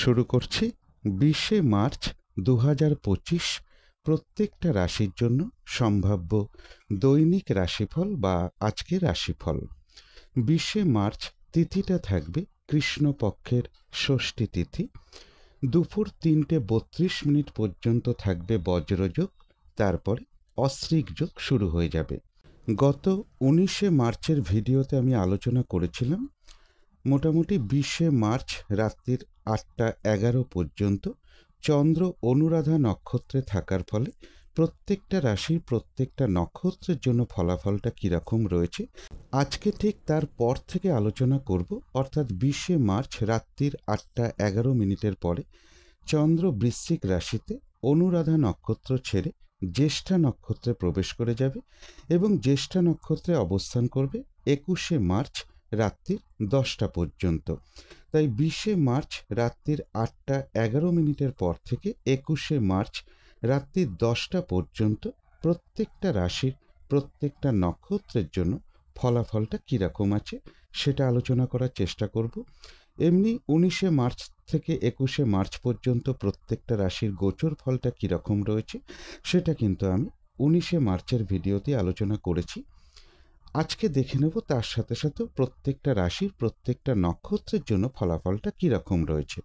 শুরু করছি 20শে মার্চ 2025 প্রত্যেকটা রাশির জন্য সম্ভাব্য দৈনিক রাশিফল বা আজকের রাশিফল। 20শে মার্চ তিথিটা থাকবে কৃষ্ণপক্ষের ষষ্ঠী তিথি। দুপুর 3:32 পর্যন্ত থাকবে বজ্রযোগ, তারপরে অশ্রিক যোগ শুরু হয়ে যাবে। গত 19শে মার্চের ভিডিওতে আমি আলোচনা করেছিলাম মোটামুটি 20শে মার্চ রাত্রির 8:11 পর্যন্ত চন্দ্র অনুরাধা নক্ষত্রে থাকার ফলে প্রত্যেকটা রাশির প্রত্যেকটা নক্ষত্রের জন্য ফলাফলটা কীরকম রয়েছে আজকে ঠিক তার পর থেকে আলোচনা করব। অর্থাৎ 20শে মার্চ রাত্রির 8:11 পরে চন্দ্র বৃশ্চিক রাশিতে অনুরাধা নক্ষত্র ছেড়ে জ্যেষ্ঠা নক্ষত্রে প্রবেশ করে যাবে এবং জ্যেষ্ঠা নক্ষত্রে অবস্থান করবে 21শে মার্চ রাত্রির 10টা পর্যন্ত। তাই 20শে মার্চ রাত্রির 8:11 পর থেকে 21শে মার্চ রাত্রির 10টা পর্যন্ত প্রত্যেকটা রাশির প্রত্যেকটা নক্ষত্রের জন্য ফলাফলটা কীরকম আছে সেটা আলোচনা করার চেষ্টা করব। এমনি 19শে মার্চ থেকে 21শে মার্চ পর্যন্ত প্রত্যেকটা রাশির গোচর ফলটা কীরকম রয়েছে সেটা কিন্তু আমি 19শে মার্চের ভিডিওতে আলোচনা করেছি। আজকে দেখে নেব তার সাথে সাথে প্রত্যেকটা রাশির প্রত্যেকটা নক্ষত্রের জন্য ফলাফলটা কীরকম রয়েছে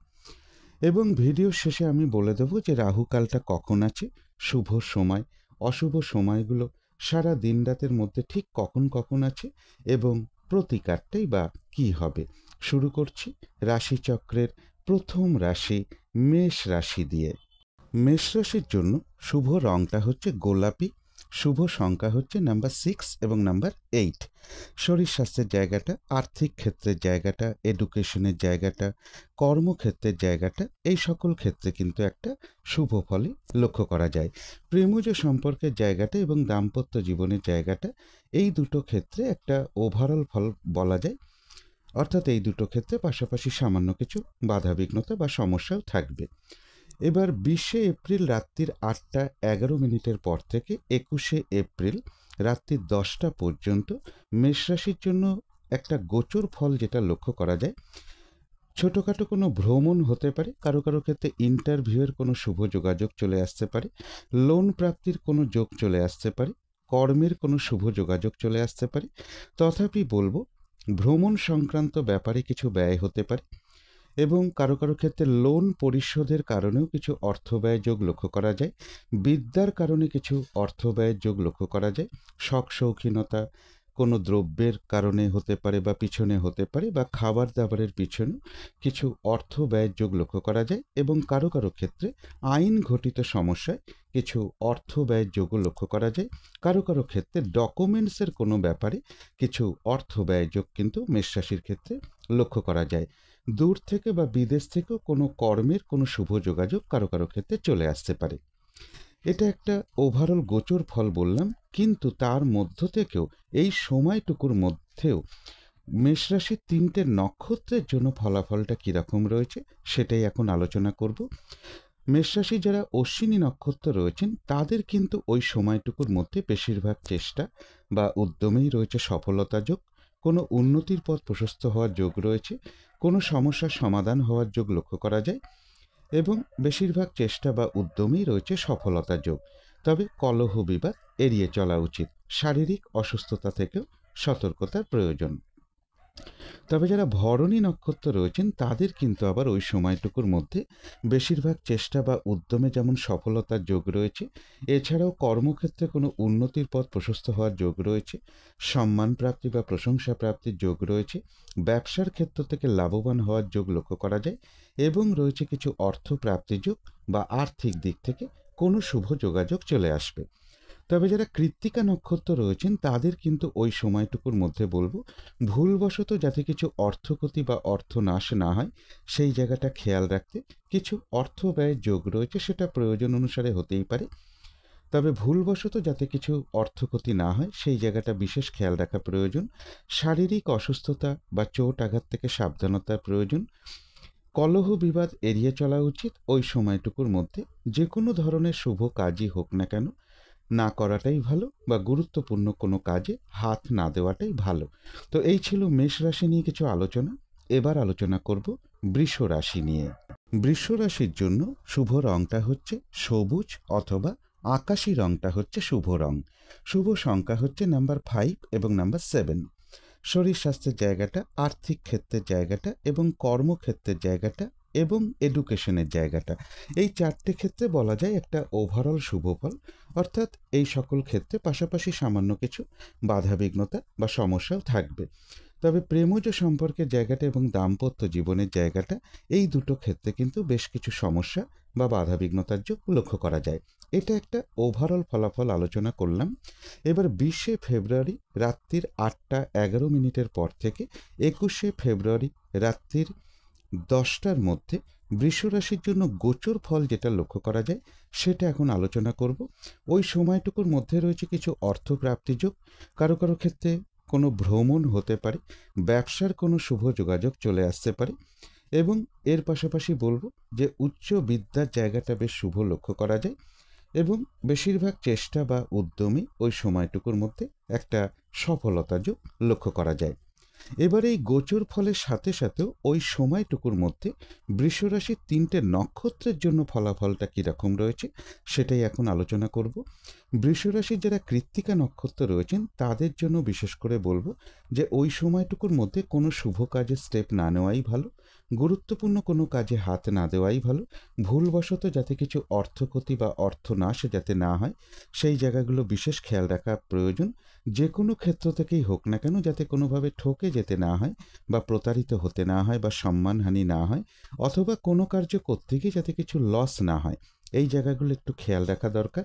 এবং ভিডিও শেষে আমি বলে দেব যে রাহুকালটা কখন আছে, শুভ সময় অশুভ সময়গুলো সারা দিন রাতের মধ্যে ঠিক কখন কখন আছে এবং প্রতিকারটাই বা কী হবে। শুরু করছি রাশিচক্রের প্রথম রাশি মেষ রাশি দিয়ে। মেষ রাশির জন্য শুভ রংটা হচ্ছে গোলাপি, শুভ সংখ্যা হচ্ছে নাম্বার 6 এবং নাম্বার 8। শরীর স্বাস্থ্যের জায়গাটা, আর্থিক ক্ষেত্রের জায়গাটা, এডুকেশনের জায়গাটা, কর্মক্ষেত্রের জায়গাটা, এই সকল ক্ষেত্রে কিন্তু একটা শুভ ফলই লক্ষ্য করা যায়। প্রেমজ সম্পর্কের জায়গাটা এবং দাম্পত্য জীবনের জায়গাটা, এই দুটো ক্ষেত্রে একটা ওভারঅল ফল বলা যায়। অর্থাৎ এই দুটো ক্ষেত্রে পাশাপাশি সামান্য কিছু বাধাবিঘ্নতা বা সমস্যাও থাকবে। এবার 20শে এপ্রিল রাত্রির 8:11 পর থেকে 21শে এপ্রিল রাত্রির 10টা পর্যন্ত মেষ রাশির জন্য একটা গোচর ফল যেটা লক্ষ্য করা যায়, ছোটোখাটো কোনো ভ্রমণ হতে পারে, কারো কারো ক্ষেত্রে ইন্টারভিউয়ের কোনো শুভ যোগাযোগ চলে আসতে পারে, লোন প্রাপ্তির কোনো যোগ চলে আসতে পারে, কর্মের কোনো শুভ যোগাযোগ চলে আসতে পারে। তথাপি বলবো ভ্রমণ সংক্রান্ত ব্যাপারে কিছু ব্যয় হতে পারে এবং কারো কারো ক্ষেত্রে লোন পরিশোধের কারণেও কিছু অর্থ ব্যয় যোগ লক্ষ্য করা যায়, বিদ্যার কারণে কিছু অর্থ ব্যয়ের যোগ লক্ষ্য করা যায়, শখ শৌখিনতা কোনো দ্রব্যের কারণে হতে পারে বা পিছনে হতে পারে, বা খাবার দাবারের পিছনে কিছু অর্থ ব্যয়ের যোগ লক্ষ্য করা যায় এবং কারো কারো ক্ষেত্রে আইন ঘটিত সমস্যায় কিছু অর্থ ব্যয়ের যোগও লক্ষ্য করা যায়। কারো কারো ক্ষেত্রে ডকুমেন্টসের কোনো ব্যাপারে কিছু অর্থ ব্যয় যোগ কিন্তু মেষ রাশির ক্ষেত্রে লক্ষ্য করা যায়। দূর থেকে বা বিদেশ থেকেও কোনো কর্মের কোনো শুভ যোগাযোগ কারো কারো ক্ষেত্রে চলে আসতে পারে। এটা একটা ওভারঅল গোচর ফল বললাম, কিন্তু তার মধ্য থেকেও এই সময়টুকুর মধ্যেও মেষরাশির 3টে নক্ষত্রের জন্য ফলাফলটা কীরকম রয়েছে সেটাই এখন আলোচনা করব। মেষরাশি যারা অশ্বিনী নক্ষত্র রয়েছেন তাদের কিন্তু ওই সময়টুকুর মধ্যে বেশিরভাগ চেষ্টা বা উদ্যমেই রয়েছে সফলতা যোগ, কোনো উন্নতির পথ প্রশস্ত হওয়ার যোগ রয়েছে, কোনো সমস্যার সমাধান হওয়ার যোগ লক্ষ্য করা যায় এবং বেশিরভাগ চেষ্টা বা উদ্যমেই রয়েছে সফলতা যোগ। তবে কলহ বিবাদ এড়িয়ে চলা উচিত, শারীরিক অসুস্থতা থেকেও সতর্কতার প্রয়োজন। তবে যারা ভরণী নক্ষত্র রয়েছেন তাদের কিন্তু আবার ওই সময়টুকুর মধ্যে বেশিরভাগ চেষ্টা বা উদ্যমে যেমন সফলতার যোগ রয়েছে, এছাড়াও কর্মক্ষেত্রে কোনো উন্নতির পথ প্রশস্ত হওয়ার যোগ রয়েছে, সম্মান প্রাপ্তি বা প্রশংসা প্রাপ্তির যোগ রয়েছে, ব্যবসার ক্ষেত্র থেকে লাভবান হওয়ার যোগ লক্ষ্য করা যায় এবং রয়েছে কিছু অর্থ প্রাপ্তি যোগ বা আর্থিক দিক থেকে কোনো শুভ যোগাযোগ চলে আসবে। তবে যারা কৃত্তিকা নক্ষত্র রয়েছেন তাদের কিন্তু ওই সময়টুকুর মধ্যে বলবো ভুলবশত যাতে কিছু অর্থক্ষতি বা অর্থনাশ না হয় সেই জায়গাটা খেয়াল রাখতে কিছু অর্থ ব্যয়ের যোগ রয়েছে, সেটা প্রয়োজন অনুসারে হতেই পারে। তবে ভুলবশত যাতে কিছু অর্থক্ষতি না হয় সেই জায়গাটা বিশেষ খেয়াল রাখা প্রয়োজন। শারীরিক অসুস্থতা বা চোট আঘাত থেকে সাবধানতার প্রয়োজন। কলহ বিবাদ এড়িয়ে চলা উচিত ওই সময়টুকুর মধ্যে। যে কোনো ধরনের শুভ কাজই হোক না কেন না করাটাই ভালো, বা গুরুত্বপূর্ণ কোনো কাজে হাত না দেওয়াটাই ভালো। তো এই ছিল মেষ রাশি নিয়ে কিছু আলোচনা। এবার আলোচনা করব বৃষ রাশি নিয়ে। বৃষ রাশির জন্য শুভ রংটা হচ্ছে সবুজ অথবা আকাশি রংটা হচ্ছে শুভ রং। শুভ সংখ্যা হচ্ছে নাম্বার 5 এবং নাম্বার 7। শরীর স্বাস্থ্যের জায়গাটা, আর্থিক ক্ষেত্রের জায়গাটা এবং কর্মক্ষেত্রের জায়গাটা এবং এডুকেশনের জায়গাটা, এই চারটে ক্ষেত্রে বলা যায় একটা ওভারঅল শুভ ফল। অর্থাৎ এই সকল ক্ষেত্রে পাশাপাশি সামান্য কিছু বাধাবিঘ্নতা বা সমস্যাও থাকবে। তবে প্রেমজ সম্পর্কের জায়গাটা এবং দাম্পত্য জীবনের জায়গাটা, এই দুটো ক্ষেত্রে কিন্তু বেশ কিছু সমস্যা বা বাধাবিঘ্নতার যোগ লক্ষ্য করা যায়। এটা একটা ওভারঅল ফলাফল আলোচনা করলাম। এবার 20শে ফেব্রুয়ারি রাত্রির 8:11 পর থেকে 21শে ফেব্রুয়ারি রাত্রির 10টার মধ্যে বৃষ রাশির জন্য গোচর ফল যেটা লক্ষ্য করা যায় সেটা এখন আলোচনা করব। ওই সময়টুকুর মধ্যে রয়েছে কিছু অর্থপ্রাপ্তি যোগ, কারো কারো ক্ষেত্রে কোনো ভ্রমণ হতে পারে, ব্যবসার কোনো শুভ যোগাযোগ চলে আসতে পারে এবং এর পাশাপাশি বলবো যে উচ্চ বিদ্যার জায়গাটা বেশ শুভ লক্ষ্য করা যায় এবং বেশিরভাগ চেষ্টা বা উদ্যমী ওই সময়টুকুর মধ্যে একটা সফলতা যোগ লক্ষ্য করা যায়। এবার এই গোচর ফলের সাথে সাথেও ওই সময়টুকুর মধ্যে বৃষরাশির 3টে নক্ষত্রের জন্য ফলাফলটা কীরকম রয়েছে সেটাই এখন আলোচনা করব। বৃষরাশির যারা কৃত্তিকা নক্ষত্র রয়েছেন তাদের জন্য বিশেষ করে বলবো যে ওই সময়টুকুর মধ্যে কোনো শুভ কাজে স্টেপ না নেওয়াই ভালো, গুরুত্বপূর্ণ কোনো কাজে হাত না দেওয়াই ভালো। ভুলবশত যাতে কিছু অর্থক্ষতি বা অর্থনাশ যাতে না হয় সেই জায়গাগুলো বিশেষ খেয়াল রাখা প্রয়োজন। যে কোনো ক্ষেত্র থেকেই হোক না কেন যাতে কোনোভাবে ঠকে যেতে না হয় বা প্রতারিত হতে না হয় বা সম্মানহানি না হয়, অথবা কোনো কার্য করতে গিয়ে যাতে কিছু লস না হয়, এই জায়গাগুলো একটু খেয়াল রাখা দরকার।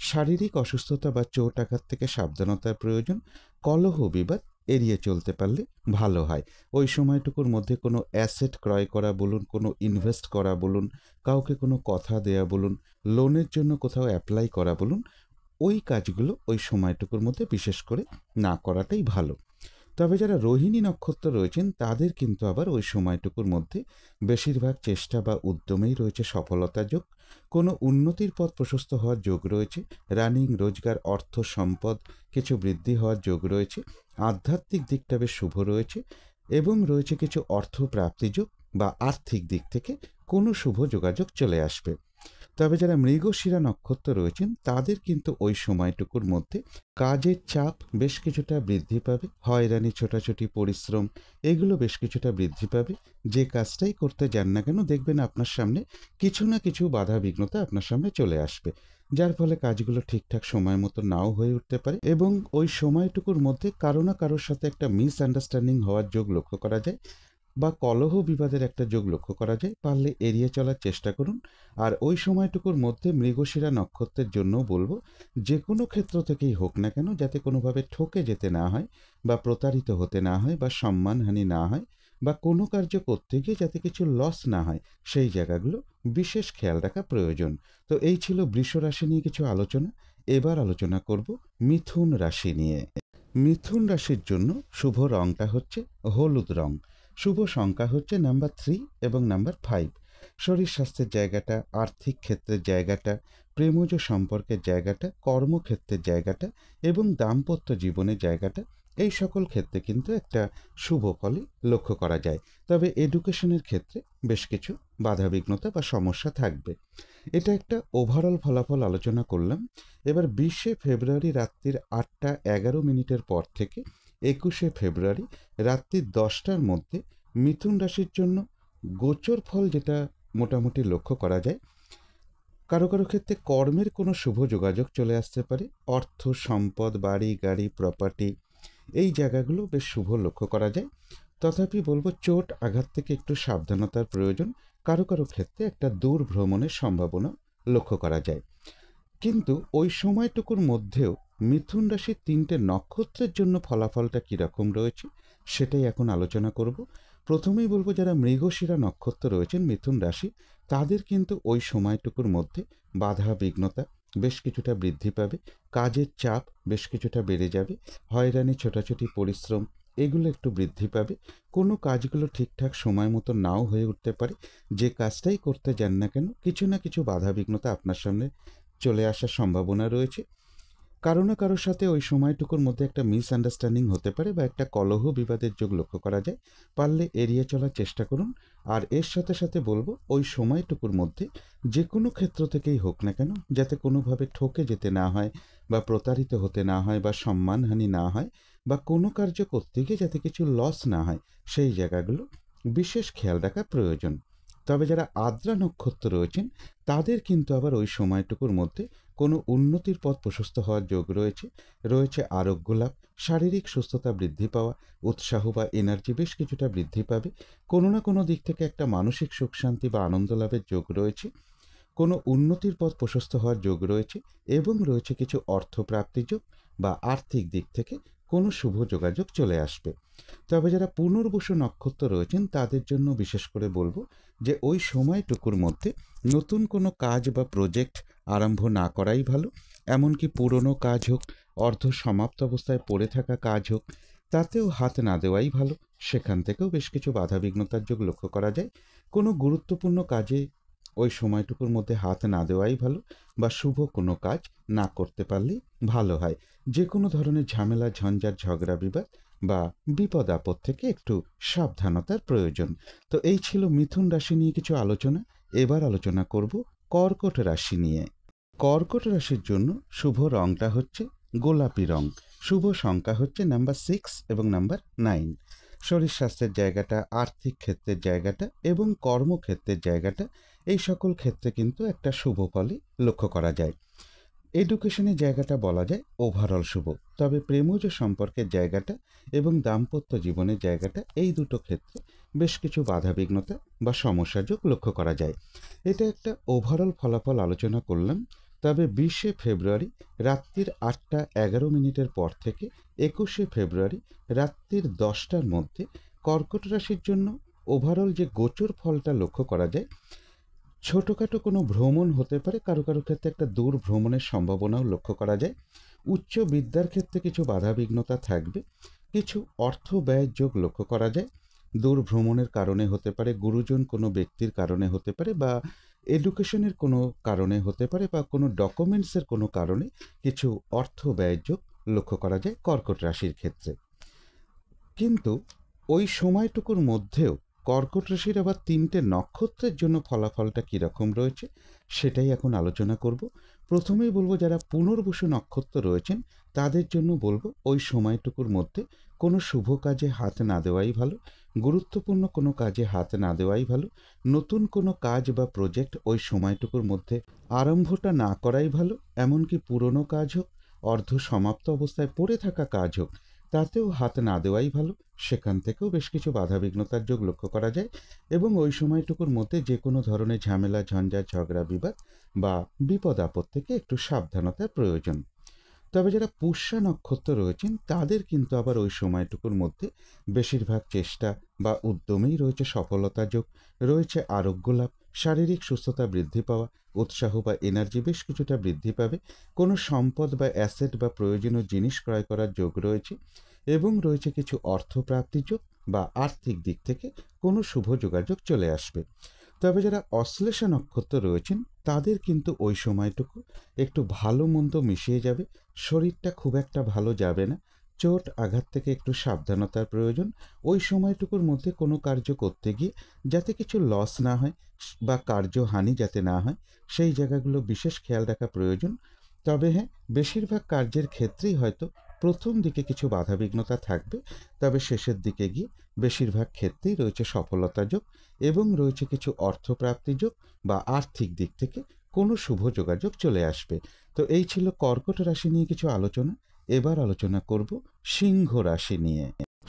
শারীরিক অসুস্থতা বা চোট আঘাত থেকে সাবধানতার প্রয়োজন। কলহ বিবাদ এড়িয়ে চলতে পারলে ভালো হয়। ওই সময়টুকুর মধ্যে কোনো অ্যাসেট ক্রয় করা বলুন, কোনো ইনভেস্ট করা বলুন, কাউকে কোনো কথা দেয়া বলুন, লোনের জন্য কোথাও অ্যাপ্লাই করা বলুন, ওই কাজগুলো ওই সময়টুকুর মধ্যে বিশেষ করে না করাটাই ভালো। তবে যারা রোহিণী নক্ষত্র রয়েছেন তাদের কিন্তু আবার ওই সময়টুকুর মধ্যে বেশিরভাগ চেষ্টা বা উদ্যমেই রয়েছে সফলতা যোগ। কোনো উন্নতির পথ প্রশস্ত হওয়ার যোগ রয়েছে। রানিং রোজগার, অর্থ সম্পদ কিছু বৃদ্ধি হওয়ার যোগ রয়েছে। আধ্যাত্মিক দিকটা বেশ শুভ রয়েছে এবং রয়েছে কিছু অর্থ প্রাপ্তি যোগ বা আর্থিক দিক থেকে কোনো শুভ যোগাযোগ চলে আসবে। তবে যারা মৃগশিরা নক্ষত্র রয়েছেন তাদের কিন্তু ওই সময়টুকুর মধ্যে কাজের চাপ বেশ কিছুটা বৃদ্ধি পাবে, হয়রানি, ছোটাছুটি, পরিশ্রম এগুলো বেশ কিছুটা বৃদ্ধি পাবে। যে কাজটাই করতে যান না কেন দেখবেন আপনার সামনে কিছু না কিছু বাধা বিঘ্নতা আপনার সামনে চলে আসবে, যার ফলে কাজগুলো ঠিকঠাক সময় মতো নাও হয়ে উঠতে পারে এবং ওই সময়টুকুর মধ্যে কারো না কারোর সাথে একটা মিসআন্ডারস্ট্যান্ডিং হওয়ার যোগ লক্ষ্য করা যায় বা কলহ বিবাদের একটা যোগ লক্ষ্য করা যায়। পারলে এড়িয়ে চলার চেষ্টা করুন। আর ওই সময়টুকুর মধ্যে মৃগশিরা নক্ষত্রের জন্য বলবো যে কোনো ক্ষেত্র থেকেই হোক না কেন যাতে কোনোভাবে ঠকে যেতে না হয় বা প্রতারিত হতে না হয় বা সম্মানহানি না হয় বা কোনো কার্য করতে গিয়ে যাতে কিছু লস না হয় সেই জায়গাগুলো বিশেষ খেয়াল রাখা প্রয়োজন। তো এই ছিল বৃষ রাশি নিয়ে কিছু আলোচনা। এবার আলোচনা করব মিথুন রাশি নিয়ে। মিথুন রাশির জন্য শুভ রংটা হচ্ছে হলুদ রং। শুভ সংখ্যা হচ্ছে নাম্বার 3 এবং নাম্বার 5। শরীর স্বাস্থ্যের জায়গাটা, আর্থিক ক্ষেত্রের জায়গাটা, প্রেমজ সম্পর্কের জায়গাটা, কর্মক্ষেত্রের জায়গাটা এবং দাম্পত্য জীবনের জায়গাটা, এই সকল ক্ষেত্রে কিন্তু একটা শুভ ফলই লক্ষ্য করা যায়। তবে এডুকেশনের ক্ষেত্রে বেশ কিছু বাধাবিঘ্নতা বা সমস্যা থাকবে। এটা একটা ওভারঅল ফলাফল আলোচনা করলাম। এবার 20শে ফেব্রুয়ারি রাত্রির 8:11 পর থেকে 21শে ফেব্রুয়ারি রাত্রি 10টার মধ্যে মিথুন রাশির জন্য গোচর ফল যেটা মোটামুটি লক্ষ্য করা যায়, কারো কারো ক্ষেত্রে কর্মের কোনো শুভ যোগাযোগ চলে আসতে পারে। অর্থ সম্পদ, বাড়ি গাড়ি, প্রপার্টি এই জায়গাগুলো বেশ শুভ লক্ষ্য করা যায়। তথাপি বলবো চোট আঘাত থেকে একটু সাবধানতার প্রয়োজন। কারো কারো ক্ষেত্রে একটা দূর ভ্রমণের সম্ভাবনা লক্ষ্য করা যায়। কিন্তু ওই সময়টুকুর মধ্যেও মিথুন রাশির 3টে নক্ষত্রের জন্য ফলাফলটা কীরকম রয়েছে সেটাই এখন আলোচনা করব। প্রথমেই বলবো যারা মৃগশিরা নক্ষত্র রয়েছেন মিথুন রাশি তাদের কিন্তু ওই সময়টুকুর মধ্যে বাধা বিঘ্নতা বেশ কিছুটা বৃদ্ধি পাবে, কাজের চাপ বেশ কিছুটা বেড়ে যাবে, হয়রানি, ছোটাছুটি, পরিশ্রম এগুলো একটু বৃদ্ধি পাবে। কোনো কাজগুলো ঠিকঠাক সময় মতো নাও হয়ে উঠতে পারে। যে কাজটাই করতে যান না কেন কিছু না কিছু বাধা বিঘ্নতা আপনার সামনে চলে আসার সম্ভাবনা রয়েছে। কারো না কারোর সাথে ওই সময়টুকুর মধ্যে একটা মিসআন্ডারস্ট্যান্ডিং হতে পারে বা একটা কলহ বিবাদের যোগ লক্ষ্য করা যায়। পারলে এড়িয়ে চলার চেষ্টা করুন। আর এর সাথে সাথে বলবো, ওই সময়টুকুর মধ্যে যে কোনো ক্ষেত্র থেকেই হোক না কেন, যাতে কোনোভাবে ঠকে যেতে না হয় বা প্রতারিত হতে না হয় বা সম্মানহানি না হয় বা কোনো কার্য করতে গিয়ে যাতে কিছু লস না হয়, সেই জায়গাগুলো বিশেষ খেয়াল রাখা প্রয়োজন। তবে যারা আদ্রা নক্ষত্র রয়েছেন, তাদের কিন্তু আবার ওই সময়টুকুর মধ্যে কোনো উন্নতির পথ প্রশস্ত হওয়ার যোগ রয়েছে। রয়েছে আরোগ্য লাভ, শারীরিক সুস্থতা বৃদ্ধি পাওয়া, উৎসাহ বা এনার্জি বেশ কিছুটা বৃদ্ধি পাবে। কোনো না কোনো দিক থেকে একটা মানসিক সুখ শান্তি বা আনন্দ লাভের যোগ রয়েছে। কোনো উন্নতির পথ প্রশস্ত হওয়ার যোগ রয়েছে এবং রয়েছে কিছু অর্থপ্রাপ্তি যোগ বা আর্থিক দিক থেকে কোনো শুভ যোগাযোগ চলে আসবে। তবে যারা পুনর্বসু নক্ষত্র রয়েছেন, তাদের জন্য বিশেষ করে বলবো যে ওই সময়টুকুর মধ্যে নতুন কোনো কাজ বা প্রজেক্ট আরম্ভ না করাই ভালো। এমনকি পুরনো কাজ হোক, অর্ধ সমাপ্ত অবস্থায় পড়ে থাকা কাজ হোক, তাতেও হাত না দেওয়াই ভালো। সেখান থেকেও বেশ কিছু বাধাবিঘ্নতার যোগ লক্ষ্য করা যায়। কোনো গুরুত্বপূর্ণ কাজে ওই সময়টুকুর মধ্যে হাত না দেওয়াই ভালো, বা শুভ কোনো কাজ না করতে পারলেই ভালো হয়। যে কোনো ধরনের ঝামেলা, ঝঞ্ঝাট, ঝগড়া বিবাদ বা বিপদ আপদ থেকে একটু সাবধানতার প্রয়োজন। তো এই ছিল মিথুন রাশি নিয়ে কিছু আলোচনা। এবার আলোচনা করব কর্কট রাশি নিয়ে। কর্কট রাশির জন্য শুভ রংটা হচ্ছে গোলাপি রং। শুভ সংখ্যা হচ্ছে নাম্বার 6 এবং নাম্বার 9। শরীর স্বাস্থ্যের জায়গাটা, আর্থিক ক্ষেত্রের জায়গাটা এবং কর্মক্ষেত্রের জায়গাটা, এই সকল ক্ষেত্রে কিন্তু একটা শুভ ফলই লক্ষ্য করা যায়। এডুকেশনের জায়গাটা বলা যায় ওভারঅল শুভ। তবে প্রেমজ সম্পর্কের জায়গাটা এবং দাম্পত্য জীবনের জায়গাটা, এই দুটো ক্ষেত্রে বেশ কিছু বাধাবিঘ্নতা বা সমস্যা যোগ লক্ষ্য করা যায়। এটা একটা ওভারঅল ফলাফল আলোচনা করলাম। তবে 20শে ফেব্রুয়ারি রাত্রির 8:11 পর থেকে 21শে ফেব্রুয়ারি রাত্রির 10টার মধ্যে কর্কট রাশির জন্য ওভারঅল যে গোচর ফলটা লক্ষ্য করা যায়, ছোটোখাটো কোনো ভ্রমণ হতে পারে, কারো কারো ক্ষেত্রে একটা দূর ভ্রমণের সম্ভাবনাও লক্ষ্য করা যায়। উচ্চ বিদ্যার ক্ষেত্রে কিছু বাধাবিঘ্নতা থাকবে। কিছু অর্থ ব্যয়ের যোগ লক্ষ্য করা যায়। দূর ভ্রমণের কারণে হতে পারে, গুরুজন কোনো ব্যক্তির কারণে হতে পারে, বা এডুকেশনের কোনো কারণে হতে পারে, বা কোনো ডকুমেন্টসের কোনো কারণে কিছু অর্থ ব্যয়ের যোগ লক্ষ্য করা যায় কর্কট রাশির ক্ষেত্রে। কিন্তু ওই সময়টুকুর মধ্যেও কর্কট রাশির আবার 3টে নক্ষত্রের জন্য ফলাফলটা কীরকম রয়েছে, সেটাই এখন আলোচনা করব। প্রথমেই বলবো, যারা পুনর্বসু নক্ষত্র রয়েছেন, তাদের জন্য বলবো ওই সময়টুকুর মধ্যে কোনো শুভ কাজে হাত না দেওয়াই ভালো। গুরুত্বপূর্ণ কোনো কাজে হাত না দেওয়াই ভালো। নতুন কোনো কাজ বা প্রজেক্ট ওই সময়টুকুর মধ্যে আরম্ভটা না করাই ভালো। এমনকি পুরনো কাজ হোক, অর্ধ সমাপ্ত অবস্থায় পড়ে থাকা কাজ হোক, তাতেও হাত না দেওয়াই ভালো। সেখান থেকেও বেশ কিছু বাধাবিঘ্নতার যোগ লক্ষ্য করা যায় এবং ওই সময়টুকুর মধ্যে যে কোনো ধরনের ঝামেলা, ঝঞ্ঝাট, ঝগড়া বিবাদ বা বিপদ আপদ থেকে একটু সাবধানতার প্রয়োজন। তবে যারা পুষ্যা নক্ষত্র রয়েছেন, তাদের কিন্তু আবার ওই সময়টুকুর মধ্যে বেশিরভাগ চেষ্টা বা উদ্যমেই রয়েছে সফলতা যোগ। রয়েছে আরোগ্য লাভ, শারীরিক সুস্থতা বৃদ্ধি পাওয়া, উৎসাহ বা এনার্জি বেশ কিছুটা বৃদ্ধি পাবে। কোনো সম্পদ বা অ্যাসেট বা প্রয়োজনীয় জিনিস ক্রয় করার যোগ রয়েছে এবং রয়েছে কিছু অর্থপ্রাপ্তি যোগ বা আর্থিক দিক থেকে কোনো শুভ যোগাযোগ চলে আসবে। তবে যারা অশ্লেষা নক্ষত্র রয়েছেন, তাদের কিন্তু ওই সময়টুকু একটু ভালো মন্দ মিশিয়ে যাবে। শরীরটা খুব একটা ভালো যাবে না। চোট আঘাত থেকে একটু সাবধানতার প্রয়োজন। ওই সময়টুকুর মধ্যে কোনো কার্য করতে গিয়ে যাতে কিছু লস না হয় বা কার্যহানি যাতে না হয়, সেই জায়গাগুলো বিশেষ খেয়াল রাখা প্রয়োজন। তবে হ্যাঁ, বেশিরভাগ কার্যের ক্ষেত্রেই হয়তো প্রথম দিকে কিছু বাধাবিঘ্নতা থাকবে, তবে শেষের দিকে গিয়ে বেশিরভাগ ক্ষেত্রেই রয়েছে সফলতা যোগ এবং রয়েছে কিছু অর্থপ্রাপ্তি যোগ বা আর্থিক দিক থেকে কোনো শুভ যোগাযোগ চলে আসবে। তো এই ছিল কর্কট রাশি নিয়ে কিছু আলোচনা। এবার আলোচনা করব সিংহ রাশি নিয়ে।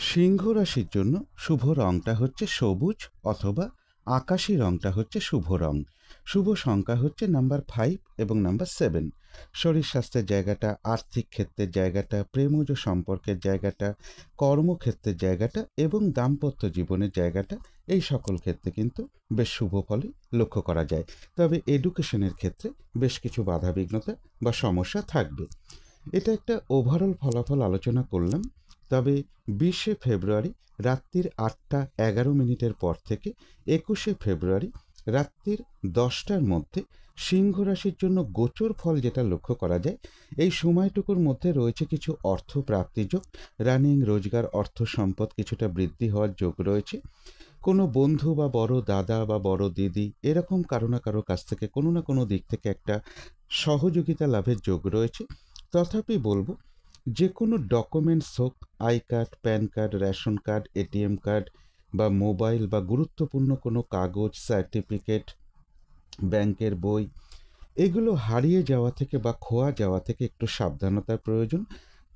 সিংহ রাশির জন্য শুভ রংটা হচ্ছে সবুজ অথবা আকাশী রংটা হচ্ছে শুভ রং। শুভ সংখ্যা হচ্ছে নাম্বার 5 এবং নাম্বার 7। শরীর স্বাস্থ্যের জায়গাটা, আর্থিক ক্ষেত্রের জায়গাটা, প্রেমজ সম্পর্কের জায়গাটা, কর্মক্ষেত্রের জায়গাটা এবং দাম্পত্য জীবনের জায়গাটা, এই সকল ক্ষেত্রে কিন্তু বেশ শুভ ফলই লক্ষ্য করা যায়। তবে এডুকেশনের ক্ষেত্রে বেশ কিছু বাধাবিঘ্নতা বা সমস্যা থাকবে। এটা একটা ওভারঅল ফলাফল আলোচনা করলাম। তবে 20শে ফেব্রুয়ারি রাত্রির 8:11 পর থেকে 21শে ফেব্রুয়ারি রাত্রির 10টার মধ্যে সিংহ রাশির জন্য গোচর ফল যেটা লক্ষ্য করা যায়, এই সময়টুকুর মধ্যে রয়েছে কিছু অর্থ প্রাপ্তিযোগ, রানিং রোজগার, অর্থ সম্পদ কিছুটা বৃদ্ধি হওয়ার যোগ রয়েছে। কোনো বন্ধু বা বড় দাদা বা বড় দিদি এরকম কারো না কারো কাছ থেকে কোনো না কোনো দিক থেকে একটা সহযোগিতা লাভের যোগ রয়েছে। তথাপি বলবো, যে কোনো ডকুমেন্টস হোক, I card, pan card, ration card, ATM card বা মোবাইল বা গুরুত্বপূর্ণ কোনো কাগজ, সার্টিফিকেট, ব্যাংকের বই, এগুলো হারিয়ে যাওয়া থেকে বা খোয়া যাওয়া থেকে একটু সাবধানতার প্রয়োজন।